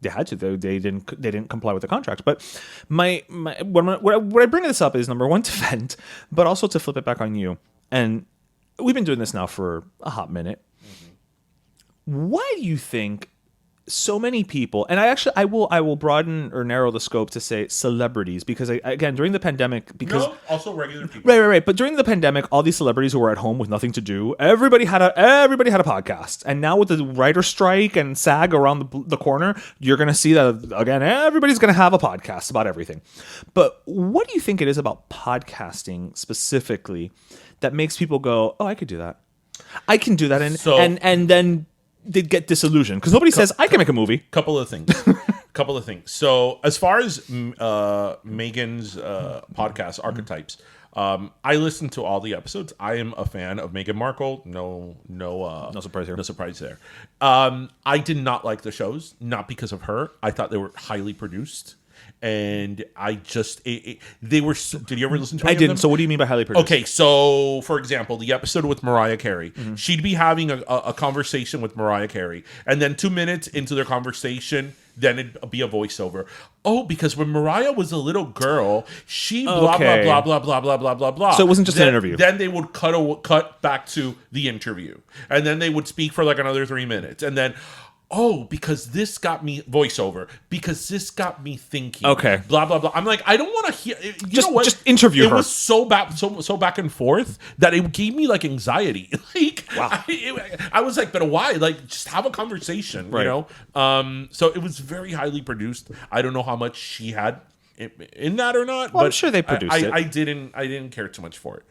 They had to. They didn't comply with the contract. But what I bring this up is, number one, to vent, but also to flip it back on you. And we've been doing this now for a hot minute. Mm-hmm. Why do you think so many people, and I will broaden or narrow the scope to say celebrities, because again, during the pandemic, because also regular people. Right. But during the pandemic, all these celebrities who were at home with nothing to do, everybody had a podcast. And now with the writer strike and SAG around the corner, you're going to see that again, everybody's going to have a podcast about everything. But what do you think it is about podcasting specifically that makes people go, "Oh, I could do that. I can do that," and then they get disillusioned because nobody says I can make a movie. Couple of things. So as far as Meghan's podcast archetypes, I listened to all the episodes. I am a fan of Meghan Markle. No surprise here. No surprise there. I did not like the shows, not because of her. I thought they were highly produced. And I just, they were, did you ever listen to any I didn't. of them? So what do you mean by highly produced? Okay, so for example, the episode with Mariah Carey, she'd be having a conversation with Mariah Carey, and then 2 minutes into their conversation, then it'd be a voiceover. Oh, because when Mariah was a little girl, she blah, blah, blah, blah, blah, blah, blah, blah, blah. So it wasn't just an interview. Then they would cut back to the interview, and then they would speak for like another 3 minutes, and then, oh, because this got me voiceover. Because this got me thinking. Okay. Blah blah blah. I'm like, I don't want to hear. You know what? Just interview her. It was so back and forth that it gave me like anxiety. Like, wow. I was like, but why? Like, just have a conversation. Right. You know. So it was very highly produced. I don't know how much she had in that or not. Well, but I'm sure they produced it. I didn't care too much for it.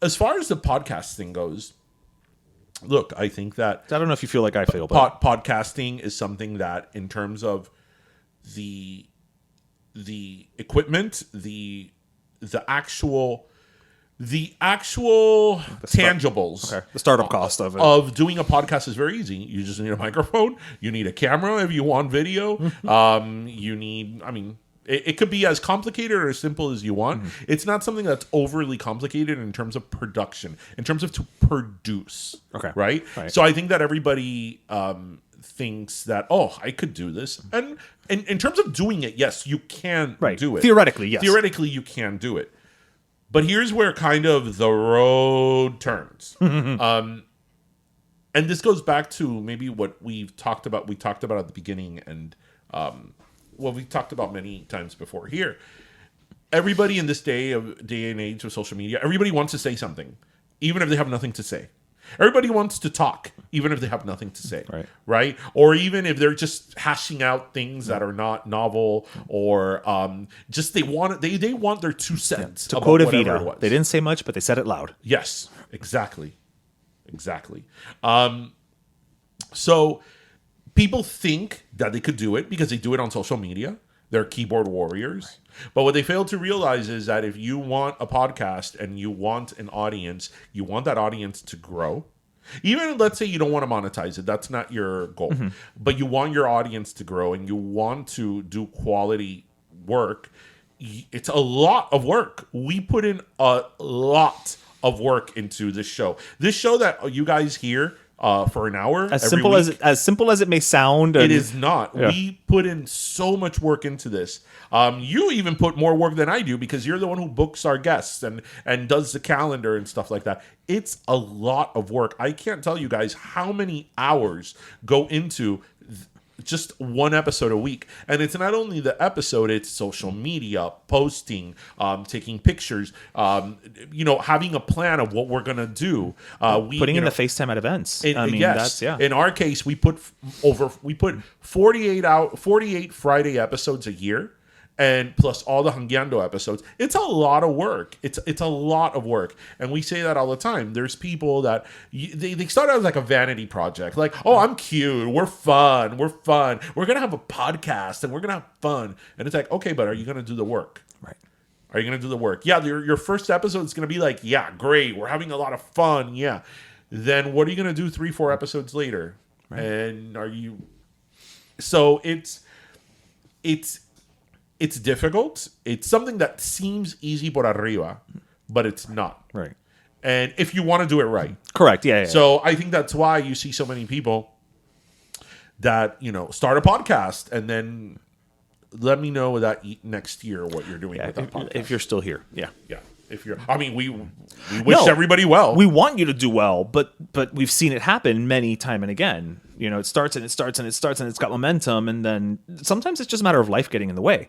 As far as the podcast thing goes. Look, I think that I don't know if you feel like I feel, but podcasting is something that, in terms of the equipment, the actual tangibles, the startup cost of it, doing a podcast is very easy. You just need a microphone, you need a camera if you want video, you need, I mean. It could be as complicated or as simple as you want. Mm-hmm. It's not something that's overly complicated in terms of production, in terms of to produce. Okay. Right? So I think that everybody thinks that, oh, I could do this. And in terms of doing it, yes, you can do it. Theoretically, yes. Theoretically, you can do it. But here's where kind of the road turns. and this goes back to maybe what we've talked about. We talked about at the beginning, and we talked about many times before here. Everybody in this day and age of social media, everybody wants to say something, even if they have nothing to say. Everybody wants to talk, even if they have nothing to say, right? Or even if they're just hashing out things that are not novel, or just they want their 2 cents. To quote Evita, they didn't say much, but they said it loud. Yes, exactly. So people think that they could do it because they do it on social media. They're keyboard warriors. But what they fail to realize is that if you want a podcast and you want an audience, you want that audience to grow. Even let's say you don't want to monetize it, that's not your goal. But you want your audience to grow and you want to do quality work. It's a lot of work. We put in a lot of work into this show. This show that you guys hear for an hour, as simple as it may sound, it is not. Yeah. We put in so much work into this. You even put more work than I do because you're the one who books our guests and does the calendar and stuff like that. It's a lot of work. I can't tell you guys how many hours go into just one episode a week. And it's not only the episode, it's social media, posting, taking pictures, having a plan of what we're going to do. Putting in the FaceTime at events. In our case, we put 48 Friday episodes a year. And plus all the Hangueando episodes. It's a lot of work. It's a lot of work. And we say that all the time. There's people that they start out as like a vanity project. Like, oh, I'm cute. We're fun. We're going to have a podcast and we're going to have fun. And it's like, okay, but are you going to do the work? Right. Are you going to do the work? Yeah, your first episode is going to be like, yeah, great. We're having a lot of fun. Yeah. Then what are you going to do 3-4 episodes later? Right. And are you... So it's difficult. It's something that seems easy por arriba, but it's not. Right. And if you want to do it right. Correct. Yeah. So I think that's why you see so many people that, start a podcast and then let me know that next year what you're doing with that podcast. If you're still here. Yeah. Yeah. We wish everybody well. We want you to do well, but we've seen it happen many time and again. It starts and it's got momentum, and then sometimes it's just a matter of life getting in the way.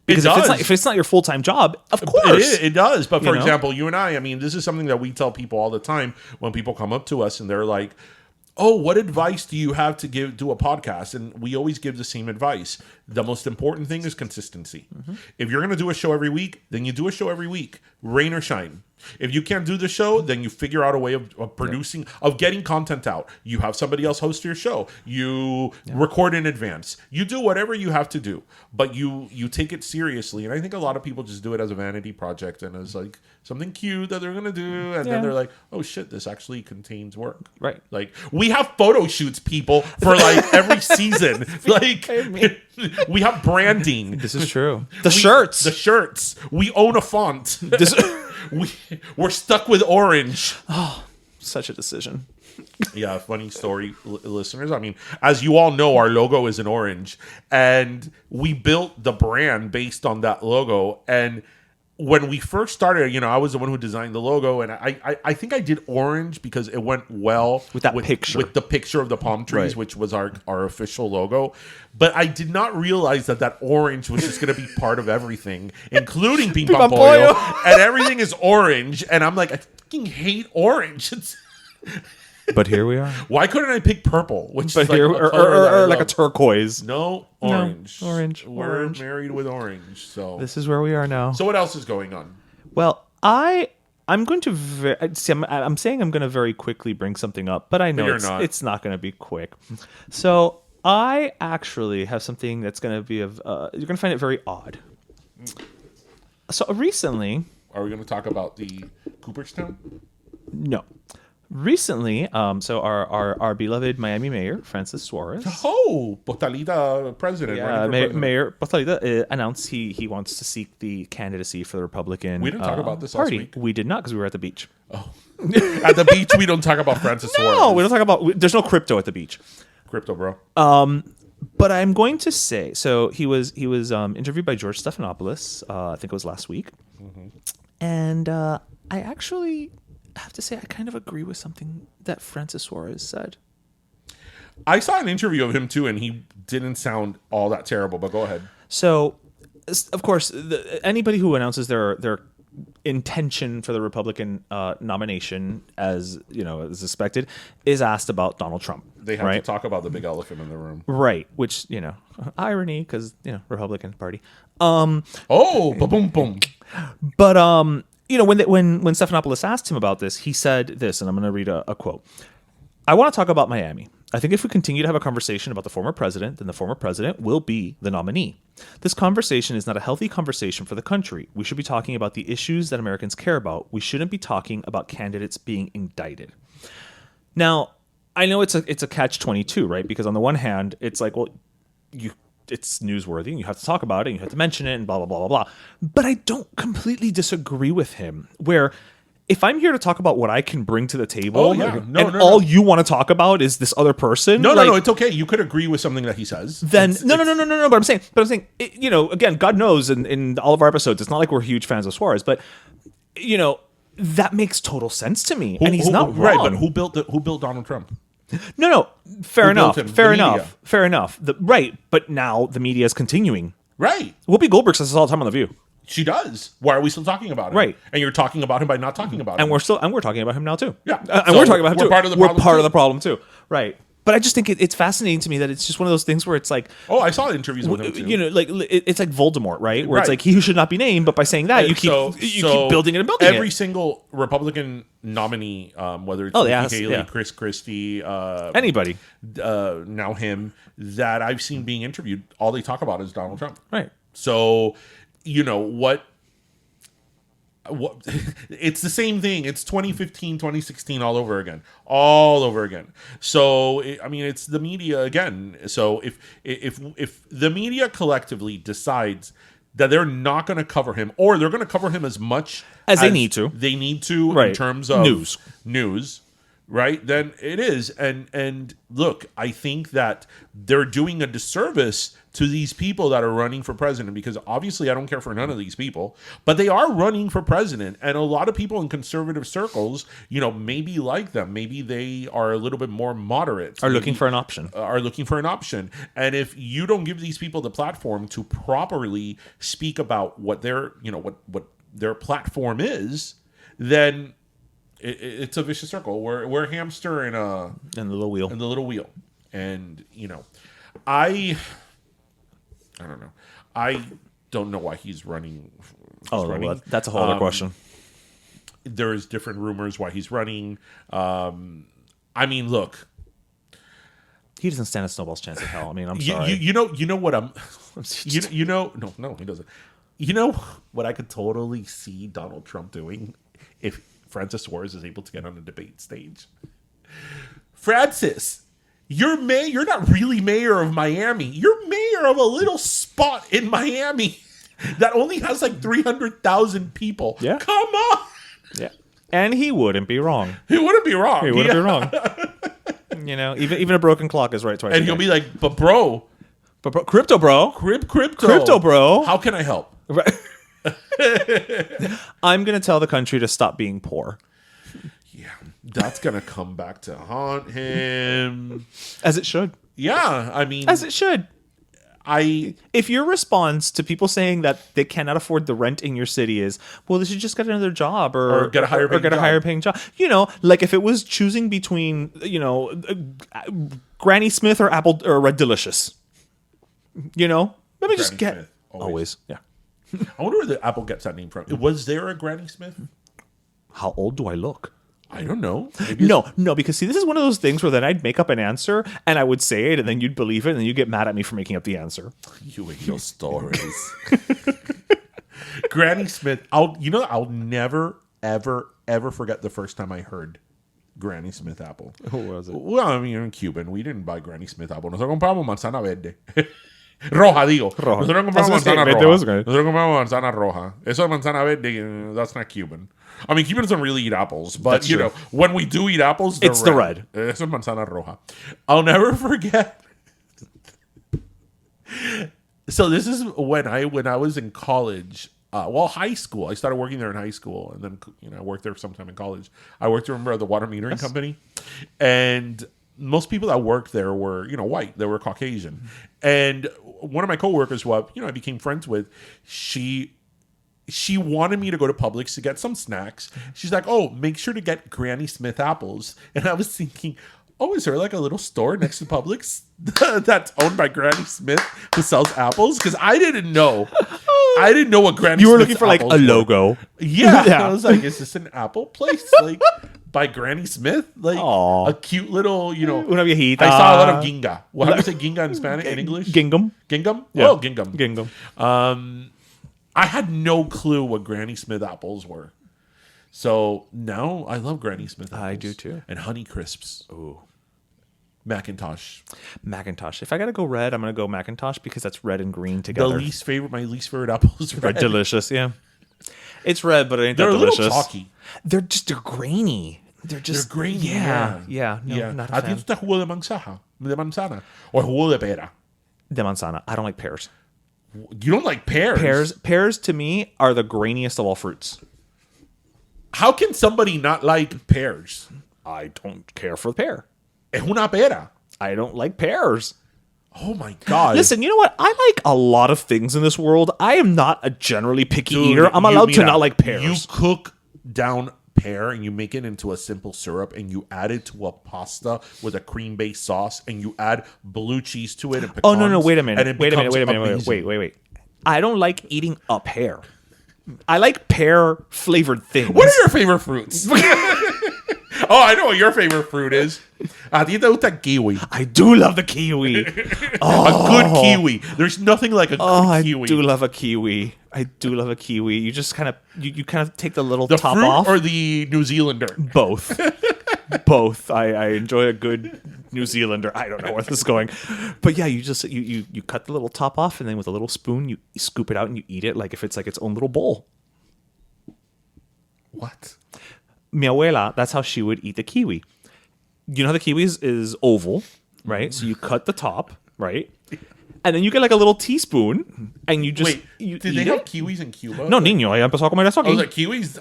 Because if it's not your full-time job, of course. It does. But for example, you and I this is something that we tell people all the time when people come up to us and they're like, oh, what advice do you have to do a podcast? And we always give the same advice. The most important thing is consistency. Mm-hmm. If you're going to do a show every week, then you do a show every week, rain or shine. If you can't do the show, then you figure out a way of producing, of getting content out. You have somebody else host your show. You record in advance. You do whatever you have to do, but you take it seriously. And I think a lot of people just do it as a vanity project and as like something cute that they're going to do. And then they're like, oh shit, this actually contains work. Right. Like we have photo shoots, people, for like every season. Like we have branding. This is true. The shirts. We own a font. We're stuck with orange. Oh, such a decision. Yeah, funny story, listeners. As you all know, our logo is an orange, and we built the brand based on that logo. And when we first started, I was the one who designed the logo, and I think I did orange because it went well with that picture, with the picture of the palm trees, which was our official logo. But I did not realize that orange was just going to be part of everything, including Pimpam Pollo, and everything is orange. And I'm like, I fucking hate orange. But here we are. Why couldn't I pick purple? Which is or like a turquoise. No, orange. No, orange. We're married with orange. So this is where we are now. So what else is going on? Well, I'm going to I'm saying I'm going to very quickly bring something up, but I know it's not going to be quick. So I actually have something that's going to be you're going to find it very odd. So recently, are we going to talk about the Cooperstown? No. Recently, so our beloved Miami Mayor, Francis Suarez. Oh, Botalita president. Yeah, Mayor Botalita announced he wants to seek the candidacy for the Republican We didn't talk about this party. Last week. We did not because we were at the beach. Oh. At the beach, we don't talk about Francis Suarez. No, we don't talk about... There's no crypto at the beach. Crypto, bro. But I'm going to say... So he was interviewed by George Stephanopoulos, I think it was last week. Mm-hmm. And I actually... have to say I kind of agree with something that Francis Suarez said. I saw an interview of him too, and he didn't sound all that terrible. But go ahead. So, of course, anybody who announces their intention for the Republican nomination, as you know, as expected, is asked about Donald Trump. They have right? to talk about the big elephant in the room. Right? Which irony, because Republican Party. Oh, boom, boom. But when Stephanopoulos asked him about this, he said this, and I'm going to read a quote. I want to talk about Miami. I think if we continue to have a conversation about the former president, then the former president will be the nominee. This conversation is not a healthy conversation for the country. We should be talking about the issues that Americans care about. We shouldn't be talking about candidates being indicted. Now, I know it's a catch-22, right? Because on the one hand, it's like, well, it's newsworthy and you have to talk about it and you have to mention it and blah, blah, blah, blah, blah. But I don't completely disagree with him where if I'm here to talk about what I can bring to the table all you want to talk about is this other person. No, it's okay. You could agree with something that he says. Then no. But I'm saying, again, God knows in all of our episodes, it's not like we're huge fans of Suarez, but that makes total sense to me. And he's not wrong. Right, but who built Donald Trump? No. Fair enough. Fair enough. Right. But now the media is continuing. Right. Whoopi Goldberg says this all the time on The View. She does. Why are we still talking about him? Right. And you're talking about him by not talking about him. And we're talking about him now too. Yeah. And we're talking about him too. We're part of the problem too. Right. But I just think it's fascinating to me that it's just one of those things where it's like, oh, I saw interviews with him too. It's like Voldemort, right? Where it's like he who should not be named, but by saying that you keep building it and building every single Republican nominee, whether it's Nikki Haley, Chris Christie, anybody, now him, that I've seen being interviewed, all they talk about is Donald Trump. Right. So, what it's the same thing. It's 2015, 2016 all over again. So it's the media again. So if the media collectively decides that they're not going to cover him, or they're going to cover him as much as they need to right, in terms of news, right, then it is. And look, I think that they're doing a disservice to these people that are running for president, because obviously I don't care for none of these people, but they are running for president, and a lot of people in conservative circles, maybe like them, maybe they are a little bit more moderate, looking for an option. And if you don't give these people the platform to properly speak about what their what their platform is, then it's a vicious circle. We're a hamster in the little wheel. And I don't know. I don't know why he's running. Well, that's a whole other question. There's different rumors why he's running. Look, he doesn't stand a snowball's chance in hell. I'm sorry. You know what I'm. No, he doesn't. You know what I could totally see Donald Trump doing if Francis Suarez is able to get on the debate stage. Francis, you're not really mayor of Miami. You're mayor of a little spot in Miami that only has like 300,000 people. Yeah. Come on. Yeah. And he wouldn't be wrong. Even a broken clock is right twice. And he'll be like, but bro, crypto bro. Crypto bro. How can I help? Right. I'm going to tell the country to stop being poor. Yeah, that's going to come back to haunt him. As it should. Yeah, as it should. If your response to people saying that they cannot afford the rent in your city is, well, they should just get another job or get a higher paying job. Like if it was choosing between, Granny Smith or Apple or Red Delicious, let me just get Smith, always. Yeah. I wonder where the Apple gets that name from. Was there a Granny Smith? How old do I look? I don't know. No, because see, this is one of those things where then I'd make up an answer and I would say it and then you'd believe it and then you'd get mad at me for making up the answer. You and your stories. Granny Smith. I'll never, ever forget the first time I heard Granny Smith apple. Who was it? Well, in Cuban, we didn't buy Granny Smith apple. Nosotros compramos manzana verde. Roja, digo. Roja. Nosotros compramos manzana roja. Nosotros compramos manzana roja. Eso es manzana verde, that's not Cuban. Cubans don't really eat apples, but when we do eat apples, it's the red. Eso es manzana roja. I'll never forget. So this is when I was in college. high school. I started working there in high school, and then I worked there sometime in college. I worked, remember, at the water metering company, and most people that worked there were white. They were Caucasian, and one of my coworkers, who I became friends with, she wanted me to go to Publix to get some snacks. She's like, "Oh, make sure to get Granny Smith apples," and I was thinking, oh, is there like a little store next to Publix that's owned by Granny Smith who sells apples? Because I didn't know. I didn't know what Granny You were Smith's looking for like a apples were. logo. Yeah. Yeah. I was like, is this an apple place? Like by Granny Smith? Like Aw. a cute little, Una viejita. I saw a lot of ginga. Well, how do you say ginga in Spanish, in English? Gingham. Gingham? Yeah. Oh, gingham. Gingham. I had no clue what Granny Smith apples were. So now I love Granny Smith apples. I do too. And Honey Crisps. Ooh. Macintosh. Macintosh. If I gotta go red, I'm gonna go Macintosh because that's red and green together. My least favorite apple is red. Delicious, yeah. It's red, but it ain't They're that a little delicious. chalky. They're grainy. They're grainy. Yeah. No, Yeah. not ¿A a ti fan. te gusta jugo de manzana? Or jugo de pera? De manzana. I don't like pears. You don't like pears? Pears to me are the grainiest of all fruits. How can somebody not like pears? I don't care for the pear. Es una pera. I don't like pears. Oh my God. Listen, you know what? I like a lot of things in this world. I am not a generally picky Dude, eater. I'm allowed to not like pears. You cook down pear and you make it into a simple syrup and you add it to a pasta with a cream-based sauce and you add blue cheese to it and pecans. Oh, no, wait a and minute. it Wait a becomes minute. amazing. Wait. I don't like eating a pear. I like pear-flavored things. What are your favorite fruits? Oh, I know what your favorite fruit is. A ti te gusta kiwi. I do love the kiwi. A good kiwi. There's nothing like a good I kiwi. do love a kiwi. You just kind of you kind of take the little The top fruit off. or the New Zealander? Both. Both. I enjoy a good New Zealander. I don't know where this is going. But yeah, you just you cut the little top off and then with a little spoon you scoop it out and you eat it like if it's like its own little bowl. What? Mi abuela, that's how she would eat the kiwi. You know how the kiwi is oval, right? So you cut the top, right? And then you get like a little teaspoon and you just Wait, you did eat they have it. kiwis in Cuba? No, niño, ya empezó a comer eso I aquí. was like, kiwis?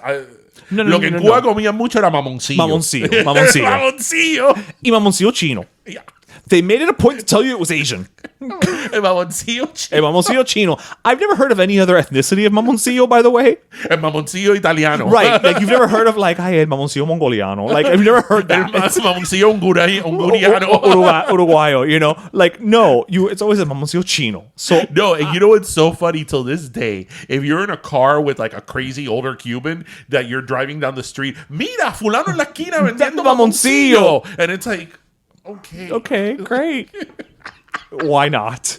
No, Lo que en no. Cuba comían mucho era mamoncillo. Mamoncillo. Mamoncillo. Y mamoncillo chino. Yeah. They made it a point to tell you it was Asian. El mamoncillo. El mamoncillo chino. I've never heard of any other ethnicity of mamoncillo, by the way. El mamoncillo italiano. Right. Like, you've never heard of, like, el mamoncillo mongoliano. Like, I've never heard El that. mamoncillo hungariano. Uruguayo, you know? Like, no. It's always a mamoncillo chino. So, No, and you know what's so funny till this day? If you're in a car with like a crazy older Cuban that you're driving down the street, mira, fulano en la esquina vendiendo mamoncillo. And it's like, okay, great. Why not?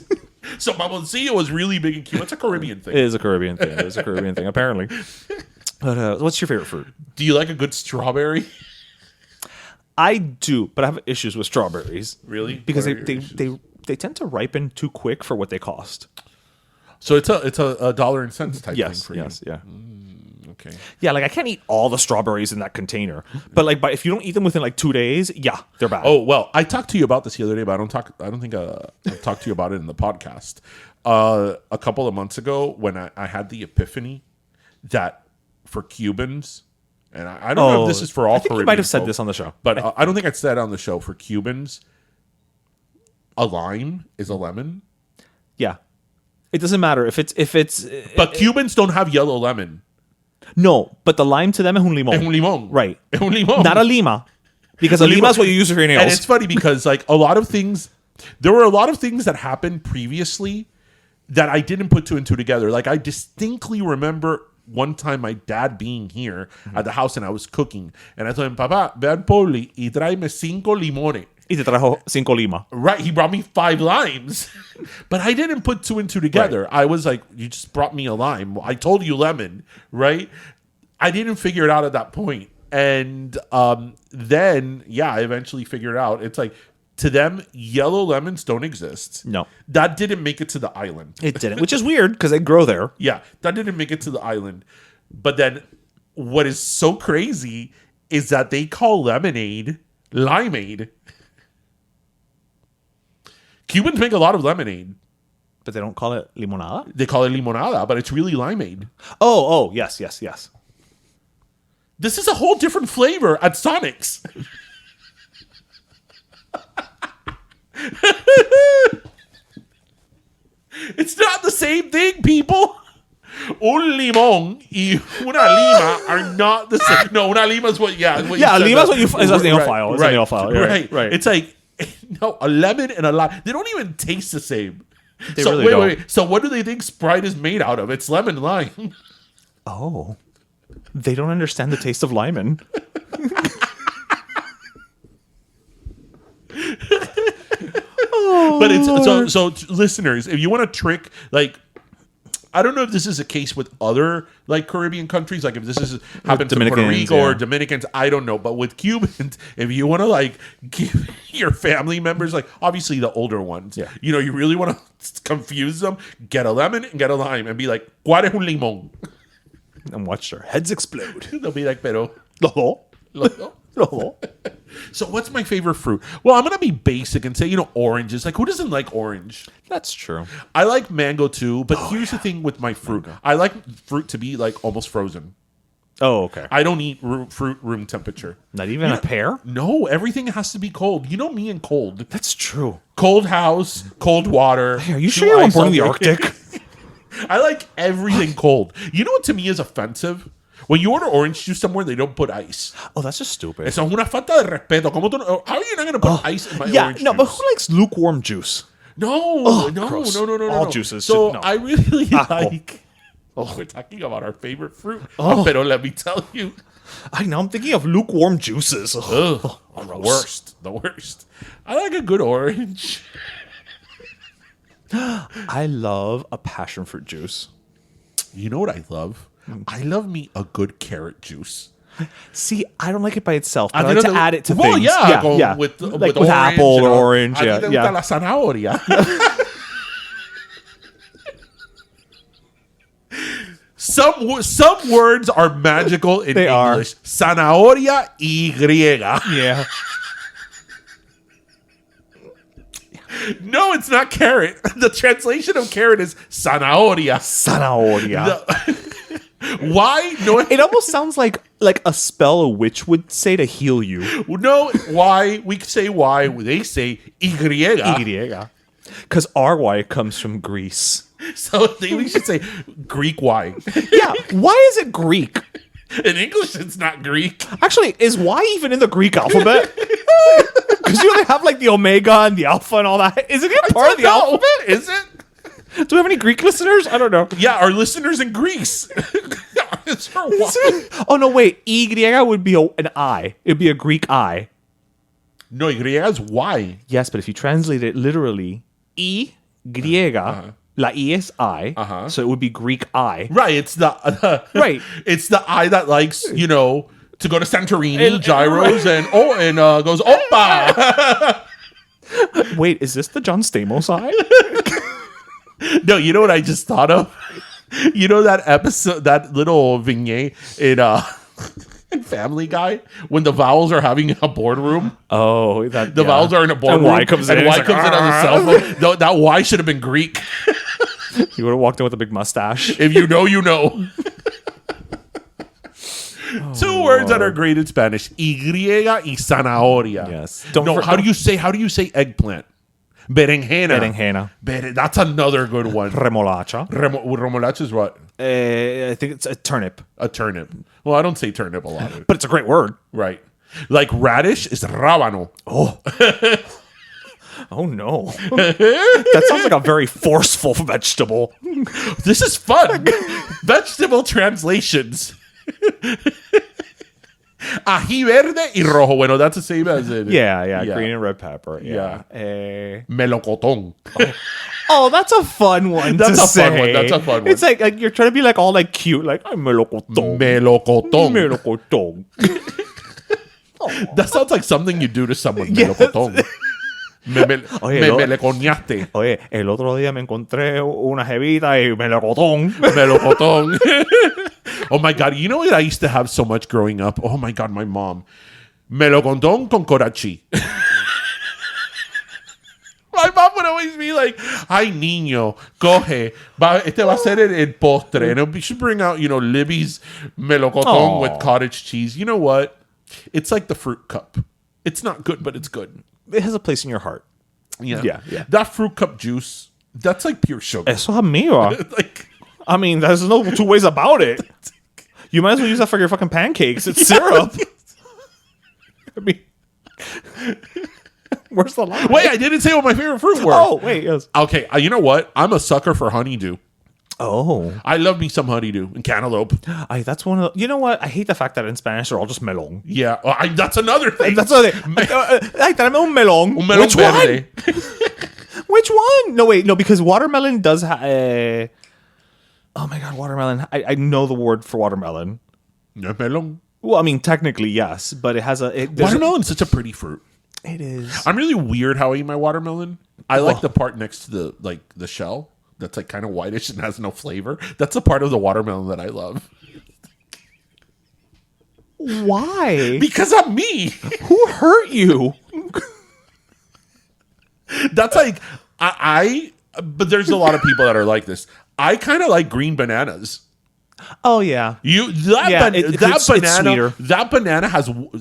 So mamoncillo was really big in Cuba. It's a Caribbean thing. It is a Caribbean thing. Apparently. But what's your favorite fruit? Do you like a good strawberry? I do, but I have issues with strawberries. Really? Because What are your issues? they tend to ripen too quick for what they cost. So it's a dollar and cents type thing Yes, for you. yeah. Okay. Yeah, like I can't eat all the strawberries in that container. But like if you don't eat them within like 2 days, yeah, they're bad. Oh well, I talked to you about this the other day, but I don't think I've talked to you about it in the podcast. A couple of months ago, when I had the epiphany that for Cubans, and I don't know if this is for all. I think you Caribbean might have said folk, this on the show. but I don't think I said it on the show. For Cubans, a lime is a lemon, Yeah. It doesn't matter if it's but Cubans don't have yellow lemon. no, but the lime to them es un limón. Es un limón. Right. Es un limón. Not a lima. Because a lima is what you use for your nails. And it's funny because like there were a lot of things that happened previously that I didn't put two and two together. Like I distinctly remember one time my dad being here at the house and I was cooking. And I told him, Papa, ve al Poli y tráeme 5 limones. Y te trajo 5 lima. Right, he brought me 5 limes. But I didn't put two and two together. Right. I was like, you just brought me a lime. I told you lemon, right? I didn't figure it out at that point. And then, yeah, I eventually figured it out. It's like, to them, yellow lemons don't exist. No. That didn't make it to the island. It didn't, which is weird because they grow there. Yeah, that didn't make it to the island. But then what is so crazy is that they call lemonade limeade. Cubans make a lot of lemonade. But they don't call it limonada? They call it limonada, but it's really limeade. Oh, yes. This is a whole different flavor at Sonic's. It's not the same thing, people. Un limón y una lima are not the same. No, una lima is what. Yeah, what Yeah, you said, lima is what you. Is a nail file. It's a right, nail file. Right. Right. It's like no, a lemon and a lime. They don't even taste the same. They So really don't. wait. So what do they think Sprite is made out of? It's lemon and lime. Oh, they don't understand the taste of lemon. But it's so listeners, if you want to trick, like, I don't know if this is a case with other like Caribbean countries, like if this is happened to Puerto Dominicans, Rico or yeah. Dominicans, I don't know. But with Cubans, if you want to like give your family members, like obviously the older ones, Yeah. you know, you really want to confuse them, get a lemon and get a lime and be like, ¿Cuál es un limón? And watch their heads explode. They'll be like, pero. Oh. So what's my favorite fruit? Well, I'm gonna be basic and say, you know, oranges. Like, who doesn't like orange? That's true. I like mango too, but here's the thing with my fruit. I like fruit to be like almost frozen. Oh, okay. I don't eat fruit room temperature. Not even a pear? No, everything has to be cold. You know me and cold. That's true. Cold house, cold water. Hey, are you two sure you weren't ice born in the on Arctic? I like everything cold. You know what to me is offensive? When you order orange juice somewhere, they don't put ice. Oh, that's just stupid. Eso es una falta de respeto. ¿Cómo tú no- How are you not going to put ice in my Yeah, orange no, juice? but who likes lukewarm juice? No. gross. No. All juices So should- no. I really Apple. like. Oh, we're talking about our favorite fruit. Oh. Pero let me tell you, I know. I'm thinking of lukewarm juices. ugh, the worst. I like a good orange. I love a passion fruit juice. You know what I love? I love me a good carrot juice. See, I don't like it by itself. But I ti like no to te- add it to well, things. Yeah, con- with like with orange, apple you or know. orange. A ti Yeah, te gusta yeah. la zanahoria. Some words are magical in They are. English. Zanahoria y griega. Yeah. No, it's not carrot. The translation of carrot is zanahoria. Zanahoria. Why? No, It almost sounds like a spell a witch would say to heal you. no. Why? We say why. They say y griega. Because RY comes from Greece. So we should say Greek Y. Yeah. Why is it Greek? In English, it's not Greek. Actually, is Y even in the Greek alphabet? Because you only have like the omega and the alpha and all that. Is it even part of the alphabet? Is it? Do we have any Greek listeners? I don't know. Yeah, our listeners in Greece. Is there Y? Oh no, wait. Y would be an I. It'd be a Greek I. No, y is Y. Yes, but if you translate it literally, Y, la I is I, so it would be Greek I. Right, it's the Right. It's the I that likes, you know, to go to Santorini, gyros, and goes oppa. Wait, is this the John Stamos I? No, you know what I just thought of? You know that episode, that little vignette in Family Guy when the vowels are having a boardroom. Oh, that The vowels are in a boardroom, And Y comes in. and It's Y like, comes in as a cell phone. No, that Y should have been Greek. You would have walked in with a big mustache. If you know, you know. Two words that are great in Spanish: y y zanahoria. Yes. How do you say eggplant? Berenjena. Berenjena. That's another good one. Remolacha. Remolacha is what? I think it's a turnip. A turnip. Well, I don't say turnip a lot. But it's a great word. Right. Like radish is rábano. Oh no. That sounds like a very forceful vegetable. This is fun. Vegetable translations. Ají verde y rojo. Bueno, that's the same as it. Yeah. Green and red pepper. Yeah. Melocotón. Oh, that's a fun one. That's to a fun say. one. That's a fun one. It's like you're trying to be like all like cute, like I'm melocotón. Melocotón. Melocotón. That sounds like something you do to someone. Yes. Melocotón. Me Oye, no. melecoñaste. Oye, el otro día me encontré una jevita y melocotón. Melocotón. Oh my God. You know what I used to have so much growing up? Oh my God, my mom. Melocotón con corachi. My mom would always be like, "Ay, niño, coge. Este va a ser el postre." And we should bring out, Libby's melocotón Aw. with cottage cheese. You know what? It's like the fruit cup. It's not good, but it's good. It has a place in your heart. Yeah. That fruit cup juice, that's like pure sugar. Eso es mío. Like, I mean, there's no two ways about it. You might as well use that for your fucking pancakes. It's syrup. I mean, where's the line? wait, I didn't say what my favorite fruit were. Oh, wait, yes. Okay, you know what? I'm a sucker for honeydew. Oh. I love me some honeydew and cantaloupe. That's one of the... You know what? I hate the fact that in Spanish they're all just melon. Yeah, that's another thing. That's what Ay, tráeme un melón. Un melon Which verde. one? Which one? No, wait. No, because watermelon does have... oh, my God, watermelon. I know the word for watermelon. No melon. Well, I mean, technically, yes, but it has a... Watermelon's such a pretty fruit. It is. I'm really weird how I eat my watermelon. I like the part next to the shell that's like kind of whitish and has no flavor. That's the part of the watermelon that I love. Why? Because I'm me. Who hurt you? That's like but there's a lot of people that are like this. I kind of like green bananas. Oh, yeah. It's sweeter. That banana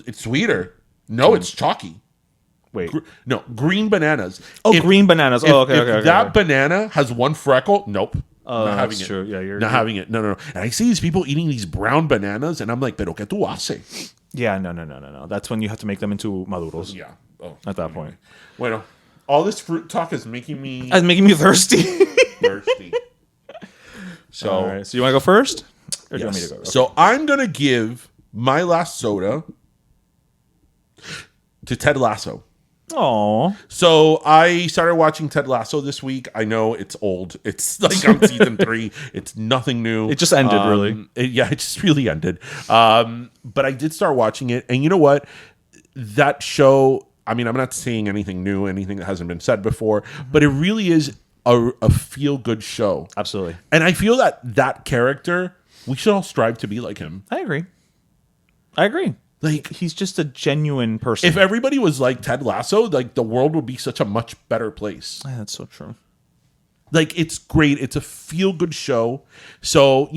it's sweeter. No, it's chalky. Wait. No, green bananas. Oh, green bananas. If, Oh, okay, if okay. that banana has one freckle, nope. Oh, not having that's it. true. Yeah, you're not having it. No. And I see these people eating these brown bananas, and I'm like, pero que tú haces? Yeah, no. That's when you have to make them into maduros. Yeah. Oh, At that point. Bueno, all this fruit talk is making me It's making me thirsty. thirsty. So, All right. So you want to go first? Or do you want me yes. to go? Okay. So I'm gonna give my last soda to Ted Lasso. Aw. So I started watching Ted Lasso this week. I know it's old. It's like on season 3. It's nothing new. It just ended, really. It just really ended. But I did start watching it, and you know what? That show. I mean, I'm not saying anything new, anything that hasn't been said before, but it really is a feel good show. Absolutely. And I feel that character, we should all strive to be like him. I agree. Like, He's just a genuine person. if everybody was like Ted Lasso, like the world would be such a much better place. Yeah, that's so true. Like, it's great. It's a feel-good show. So,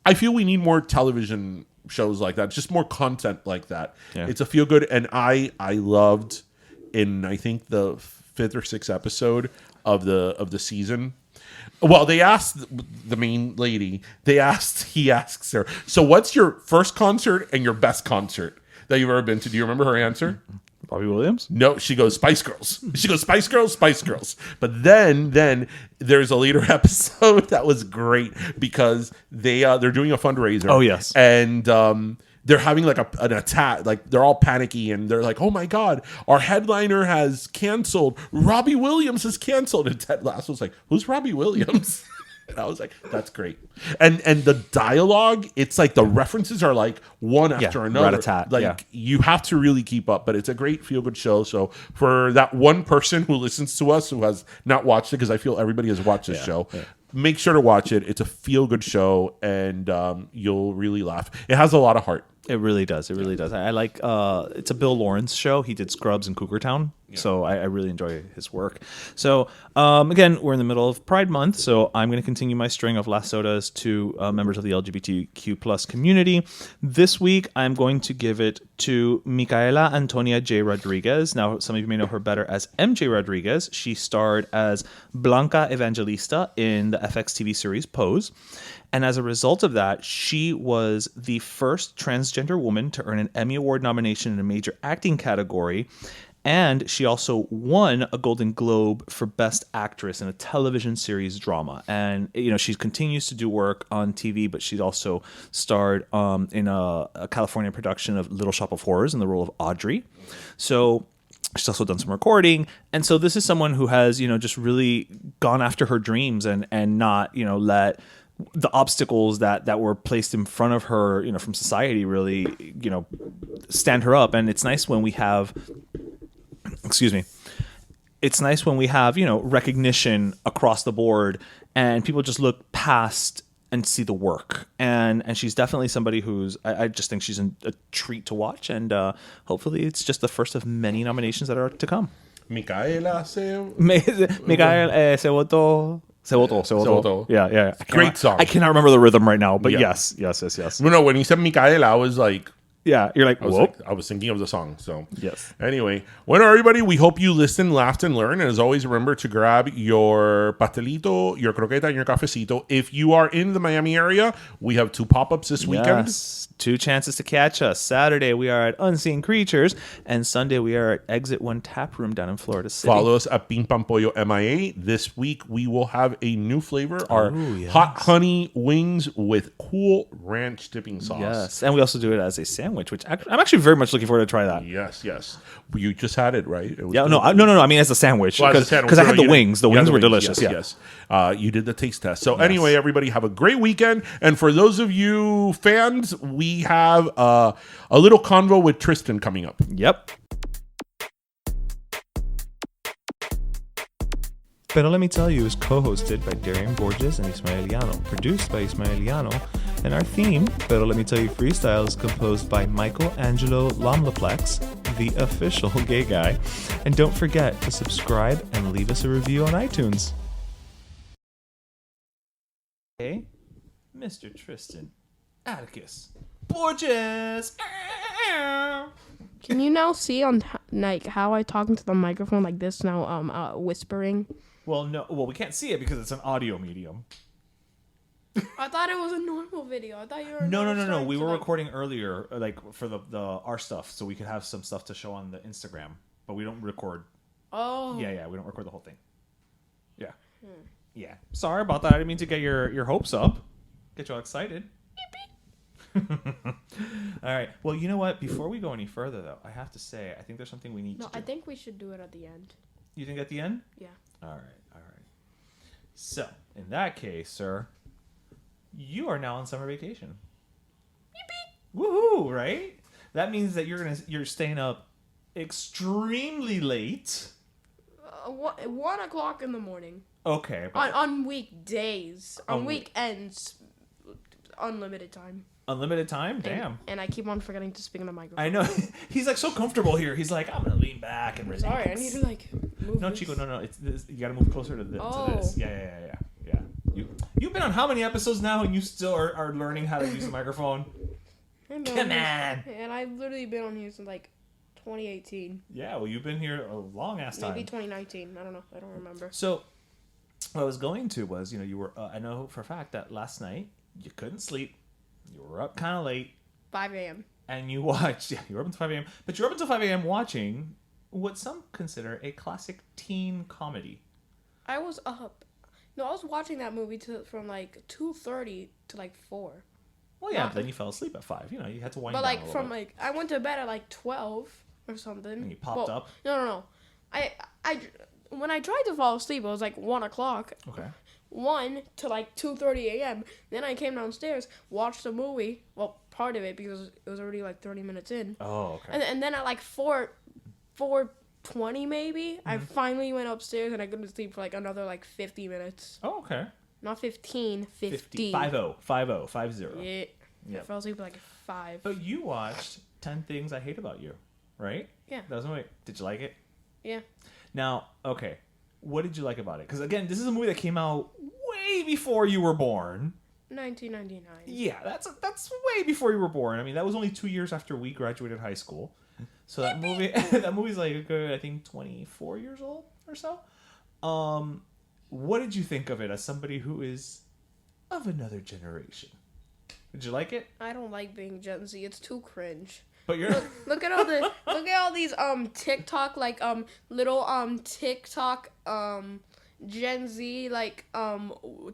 I feel we need more television shows like that. Just more content like that. Yeah. It's a feel-good. And I loved in, I think, the 5th or 6th episode of the season. Well, they asked the main lady, he asks her, so what's your first concert and your best concert that you've ever been to? Do you remember her answer? Robbie Williams? No, she goes Spice Girls. She goes Spice Girls, Spice Girls. But then there's a later episode that was great because they're doing a fundraiser. Oh, yes. And they're having like an attack. Like they're all panicky and they're like, "Oh my God, our headliner has canceled. Robbie Williams has canceled." And Ted Lasso's like, "Who's Robbie Williams?" And I was like, that's great. And the dialogue, it's like the references are like one after another. rat-a-tat, Like you have to really keep up, but it's a great feel-good show. So for that one person who listens to us who has not watched it, because I feel everybody has watched this show, make sure to watch it. It's a feel-good show, and you'll really laugh. It has a lot of heart. It really does. It really does. I like. It's a Bill Lawrence show. He did Scrubs and Cougar Town, so I really enjoy his work. So again, we're in the middle of Pride Month, so I'm going to continue my string of last sodas to members of the LGBTQ plus community. This week, I'm going to give it to Micaela Antonia J. Rodriguez. Now, some of you may know her better as MJ Rodriguez. She starred as Blanca Evangelista in the FX TV series Pose. And as a result of that, she was the first transgender woman to earn an Emmy Award nomination in a major acting category. And she also won a Golden Globe for Best Actress in a television series drama. And, she continues to do work on TV, but she's also starred in a California production of Little Shop of Horrors in the role of Audrey. So she's also done some recording. And so this is someone who has, just really gone after her dreams and not, let the obstacles that were placed in front of her, from society really, stand her up. And it's nice when we have, it's nice when we have, recognition across the board and people just look past and see the work. And she's definitely somebody who's, I just think she's a treat to watch. And hopefully it's just the first of many nominations that are to come. Micaela se... Miguel se votó. Se votó. votó. Yeah. Great song. I cannot remember the rhythm right now, but Yeah. yes. No, when you said Micaela, I was like... Yeah, you're like, whoop. I was thinking of the song. So Yes. Anyway, bueno, everybody, we hope you listened, laughed, and learned. And as always, remember to grab your pastelito, your croqueta, and your cafecito. If you are in the Miami area, we have 2 pop-ups this weekend. Yes. 2 chances to catch us. Saturday, we are at Unseen Creatures. And Sunday, we are at Exit 1 Tap Room down in Florida City. Follow us at Ping Pam Pollo MIA. This week, we will have a new flavor, our hot honey wings with cool ranch dipping sauce. Yes. And we also do it as a sandwich, which I'm actually very much looking forward to try that. Yes. You just had it, right? It was Yeah, good. no. I mean, as a sandwich. Well, as a sandwich, Because I had the you wings. The you had wings were delicious. Yes. You did the taste test. So anyway, everybody have a great weekend. And for those of you fans, we have a little convo with Tristan coming up. Yep. Pero Let Me Tell You is co-hosted by Darian Borges and Ismaeliano, produced by Ismaeliano, and our theme, Pero Let Me Tell You Freestyle, is composed by Michael Angelo Lomlaplex, the official gay guy. And don't forget to subscribe and leave us a review on iTunes. Hey, Mr. Tristan Atticus Borges. Can you now see on like how I talk into the microphone like this now? Whispering. Well, no. Well, we can't see it because it's an audio medium. I thought it was a normal video. I thought you were. No. We were recording earlier, like for the our stuff, so we could have some stuff to show on the Instagram. But we don't record. Oh. Yeah. We don't record the whole thing. Yeah. Yeah. Sorry about that. I didn't mean to get your hopes up. Get you all excited. All right. Well, you know what? Before we go any further, though, I have to say I think there's something we need to do. I think we should do it at the end. You think at the end? Yeah. All right. So, in that case, sir, you are now on summer vacation. Yippee! Woohoo! Right? That means that you're staying up extremely late. 1 o'clock in the morning. Okay. On weekdays. On weekends, unlimited time. Unlimited time? Damn. And I keep on forgetting to speak in the microphone. I know. He's like so comfortable here. He's like, I'm gonna lean back and relax. Sorry, I need to like move. No, this. Chico, no. It's this, you gotta move closer to this. Yeah. You've been on how many episodes now, and you still are learning how to use the microphone? Come on. And I've literally been on here since like 2018. Yeah, well, you've been here a long ass time. Maybe 2019. I don't know. I don't remember. So, what I was going to was, you were. I know for a fact that last night you couldn't sleep. You were up kind of late. 5 a.m. And you watched. Yeah, you were up until 5 a.m. But you're up until 5 a.m. watching what some consider a classic teen comedy. I was up. No, I was watching that movie from like 2:30 to like 4. Well, yeah, but then you fell asleep at 5. You had to wind but down like a little from bit. like I went to bed at like 12 or something. And you popped up? No. I when I tried to fall asleep, it was like 1 o'clock. Okay. 1 to like 2:30 a.m. Then I came downstairs, watched the movie. Well, part of it because it was already like 30 minutes in. Oh, okay. And then at like 4:20 maybe, I finally went upstairs and I couldn't sleep for like another like 50 minutes. Oh, okay. Not 15, 50. 50. Yeah. Yep. I fell asleep at like 5. But you watched 10 Things I Hate About You, right? Yeah. That was the movie. Did you like it? Yeah. Now, okay. What did you like about it? Because, again, this is a movie that came out way before you were born. 1999. Yeah, that's way before you were born. I mean, that was only 2 years after we graduated high school. So that movie's like, I think, 24 years old or so. What did you think of it as somebody who is of another generation? Did you like it? I don't like being Gen Z. It's too cringe. But you're Look at all these TikTok like little TikTok Gen Z like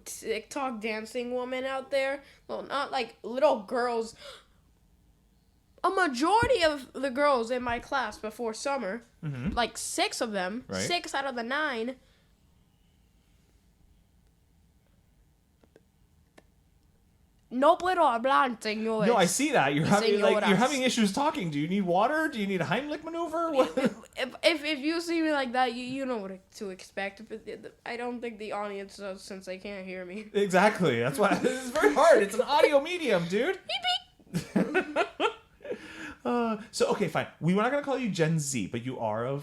TikTok dancing women out there. Well, not like little girls. A majority of the girls in my class before summer, like 6 of them, right. 6 out of the 9. No puedo hablar, señores. No, I see that. You're Señoras. having issues talking. Do you need water? Do you need a Heimlich maneuver? What? If you see me like that, you know what to expect. I don't think the audience does since they can't hear me. Exactly. That's why it's very hard. It's an audio medium, dude. So okay, fine. We were not gonna call you Gen Z, but you are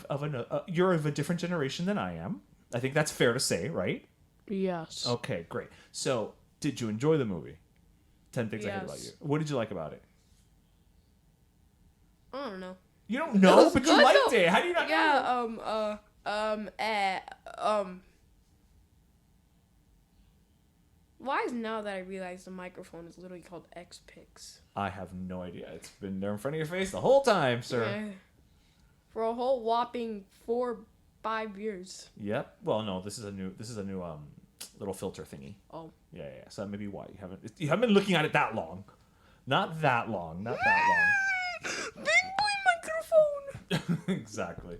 you're of a different generation than I am. I think that's fair to say, right? Yes. Okay, great. So, did you enjoy the movie? 10 Things I Hate About You. Yes. What did you like about it? I don't know. You don't know, was but you good, liked though. it. How do you not know? Why is now that I realize the microphone is literally called X-Pix? I have no idea. It's been there in front of your face the whole time, sir. Yeah. For a whole whopping 4-5 years. Yep. Well, no, this is a new little filter thingy. Oh. Yeah. So that may be why you haven't been looking at it that long. Not that long. Big boy microphone! Exactly.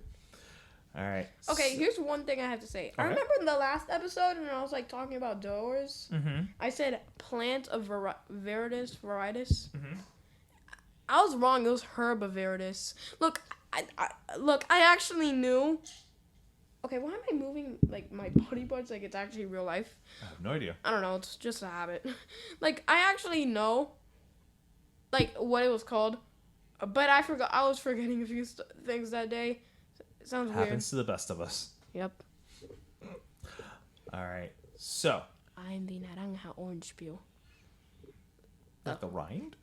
All right. Okay, here's one thing I have to say. I Okay. remember in the last episode when I was like talking about doors, I said plant of veritas. I was wrong. It was herb of veritas. Look, I actually knew. Okay, why am I moving like my body parts like it's actually real life? I have no idea. I don't know. It's just a habit. Like I actually know, like what it was called, but I forgot. I was forgetting a few things that day. It sounds weird. Happens to the best of us. Yep. All right. So, I'm the naranja orange peel. like the rind?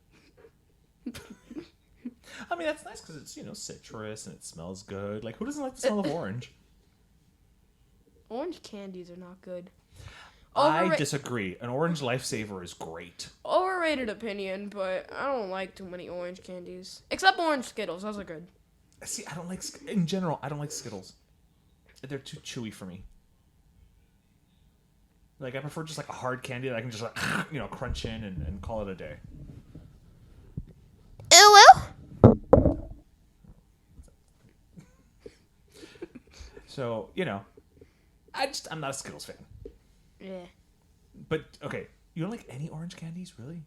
I mean, that's nice because it's, citrus and it smells good. Like, who doesn't like the smell of orange? Orange candies are not good. I disagree. An orange lifesaver is great. Overrated opinion, but I don't like too many orange candies. Except orange Skittles. Those are good. See, I don't like, in general, I don't like Skittles. They're too chewy for me. Like, I prefer just like a hard candy that I can just like, crunch in and call it a day. So, I'm not a Skittles fan. Yeah. But, okay, you don't like any orange candies, really?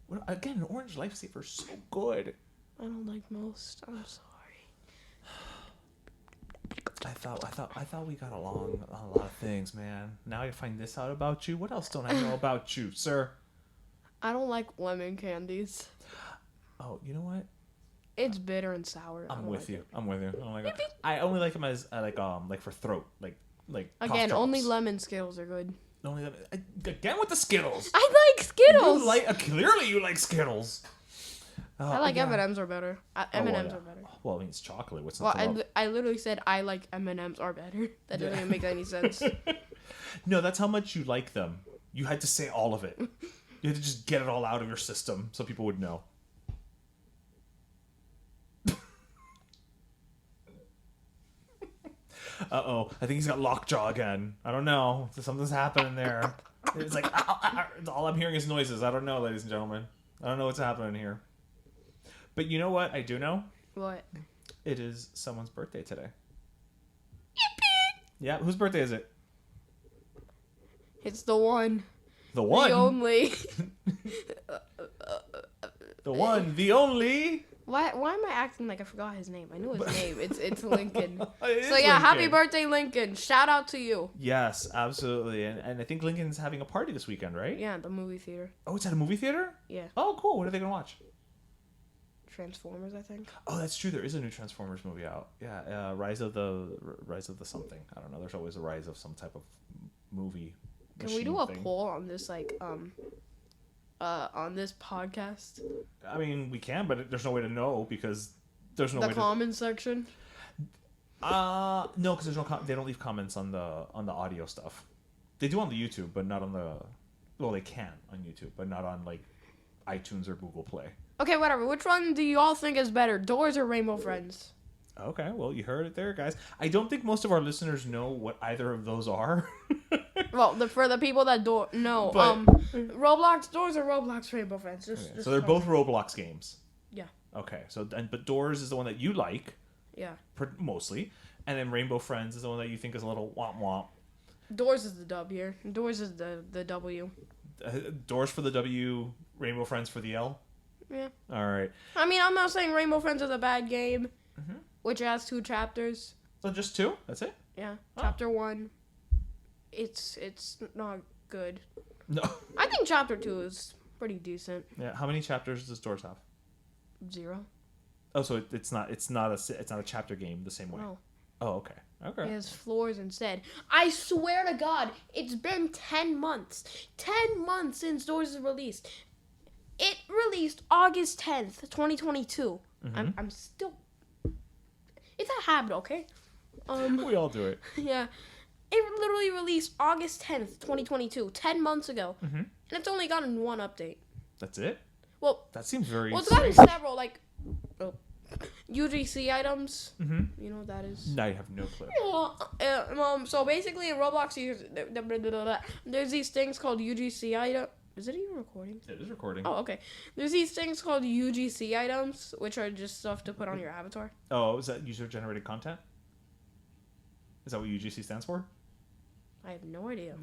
Well, again, an orange lifesaver is so good. I don't like most. I'm sorry. I thought we got along on a lot of things, man. Now I find this out about you. What else don't I know about you, sir? I don't like lemon candies. Oh, you know what? It's bitter and sour. I'm with you. Oh my god. I only like them as like for throat, like cough Again, drops. only lemon Skittles are good. Only again with the Skittles. I like Skittles. Clearly you like Skittles. I like M&Ms are better. M&Ms are better. Well, I mean it's chocolate. What's Well, not I literally said I like M&Ms are better. That doesn't even make any sense. No, that's how much you like them. You had to say all of it. You had to just get it all out of your system so people would know. Uh-oh. I think he's got lockjaw again. I don't know. Something's happening there. It's like, ow, ow, ow. All I'm hearing is noises. I don't know, ladies and gentlemen. I don't know what's happening here. But you know what I do know? What? It is someone's birthday today. Yippee! Yeah, whose birthday is it? It's the one. The one? The only. The one, the only. Why am I acting like I forgot his name? I knew his name. It's Lincoln. It So is yeah, happy Lincoln. birthday, Lincoln. Shout out to you. Yes, absolutely. And I think Lincoln's having a party this weekend, right? Yeah, the movie theater. Oh, it's at a movie theater? Yeah. Oh, cool. What are they going to watch? Transformers, I think. Oh, that's true. There is a new Transformers movie out. Yeah, Rise of the something. I don't know. There's always a rise of some type of movie. Can we do a thing. poll on this on this podcast? I mean, we can, but there's no way to know because there's no The way comment section. to. No, because there's no. They don't leave comments on the audio stuff. They do on the YouTube, but not on the. Well, they can on YouTube, but not on like iTunes or Google Play. Okay, whatever. Which one do you all think is better, Doors or Rainbow Friends? Okay, well, you heard it there, guys. I don't think most of our listeners know what either of those are. Well, for the people that don't know, But- Roblox Doors or Roblox Rainbow Friends. So they're both Roblox games. Yeah. Okay, but Doors is the one that you like, Yeah. mostly, and then Rainbow Friends is the one that you think is a little womp womp. Doors is the dub here. Doors is the W. Doors for the W, Rainbow Friends for the L. Yeah. All right. I mean, I'm not saying Rainbow Friends is a bad game, which has 2 chapters. So just 2? That's it? Yeah. Oh. Chapter 1, it's not good. No. I think chapter 2 is pretty decent. Yeah. How many chapters does Doors have? 0. Oh, so it's not a chapter game the same way. No. Oh, okay. Okay. It has floors instead. I swear to God, it's been 10 months. 10 months since Doors is released. It released August 10th, 2022. I'm still... It's a habit, okay? We all do it. Yeah. It literally released August 10th, 2022. 10 months ago. And it's only gotten one update. That's it? Well, That seems very it's gotten strange. several, like... UGC items. You know what that is? Now you have no clue. So basically in Roblox, there's these things called UGC items. Is it even recording? It is recording. Oh, okay. There's these things called UGC items, which are just stuff to put on your avatar. Oh, is that user-generated content? Is that what UGC stands for? I have no idea.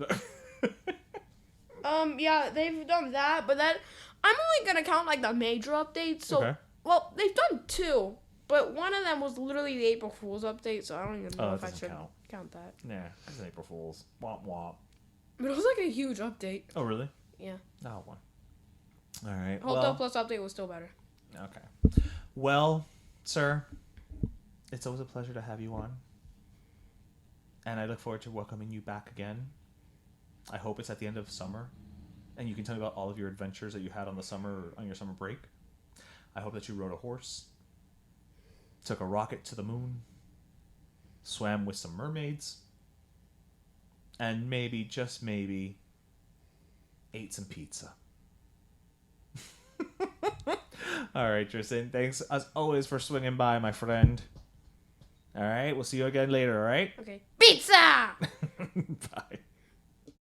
Yeah, they've done that, but that I'm only gonna count like the major updates. So, Okay. well, they've done two, but one of them was literally the April Fool's update, so I don't even know Oh, if that I doesn't should count. count that. Nah, it's an April Fool's. Womp womp. But it was like a huge update. Oh, really? Yeah. Oh, one. All right. Hold well, Up Plus update was still better. Okay. Well, sir, it's always a pleasure to have you on. And I look forward to welcoming you back again. I hope it's at the end of summer. And you can tell me about all of your adventures that you had on your summer break. I hope that you rode a horse, took a rocket to the moon, swam with some mermaids, and maybe, just maybe, ate some pizza. All right, Tristan. Thanks as always for swinging by, my friend. All right, we'll see you again later, all right? Okay. Pizza! Bye.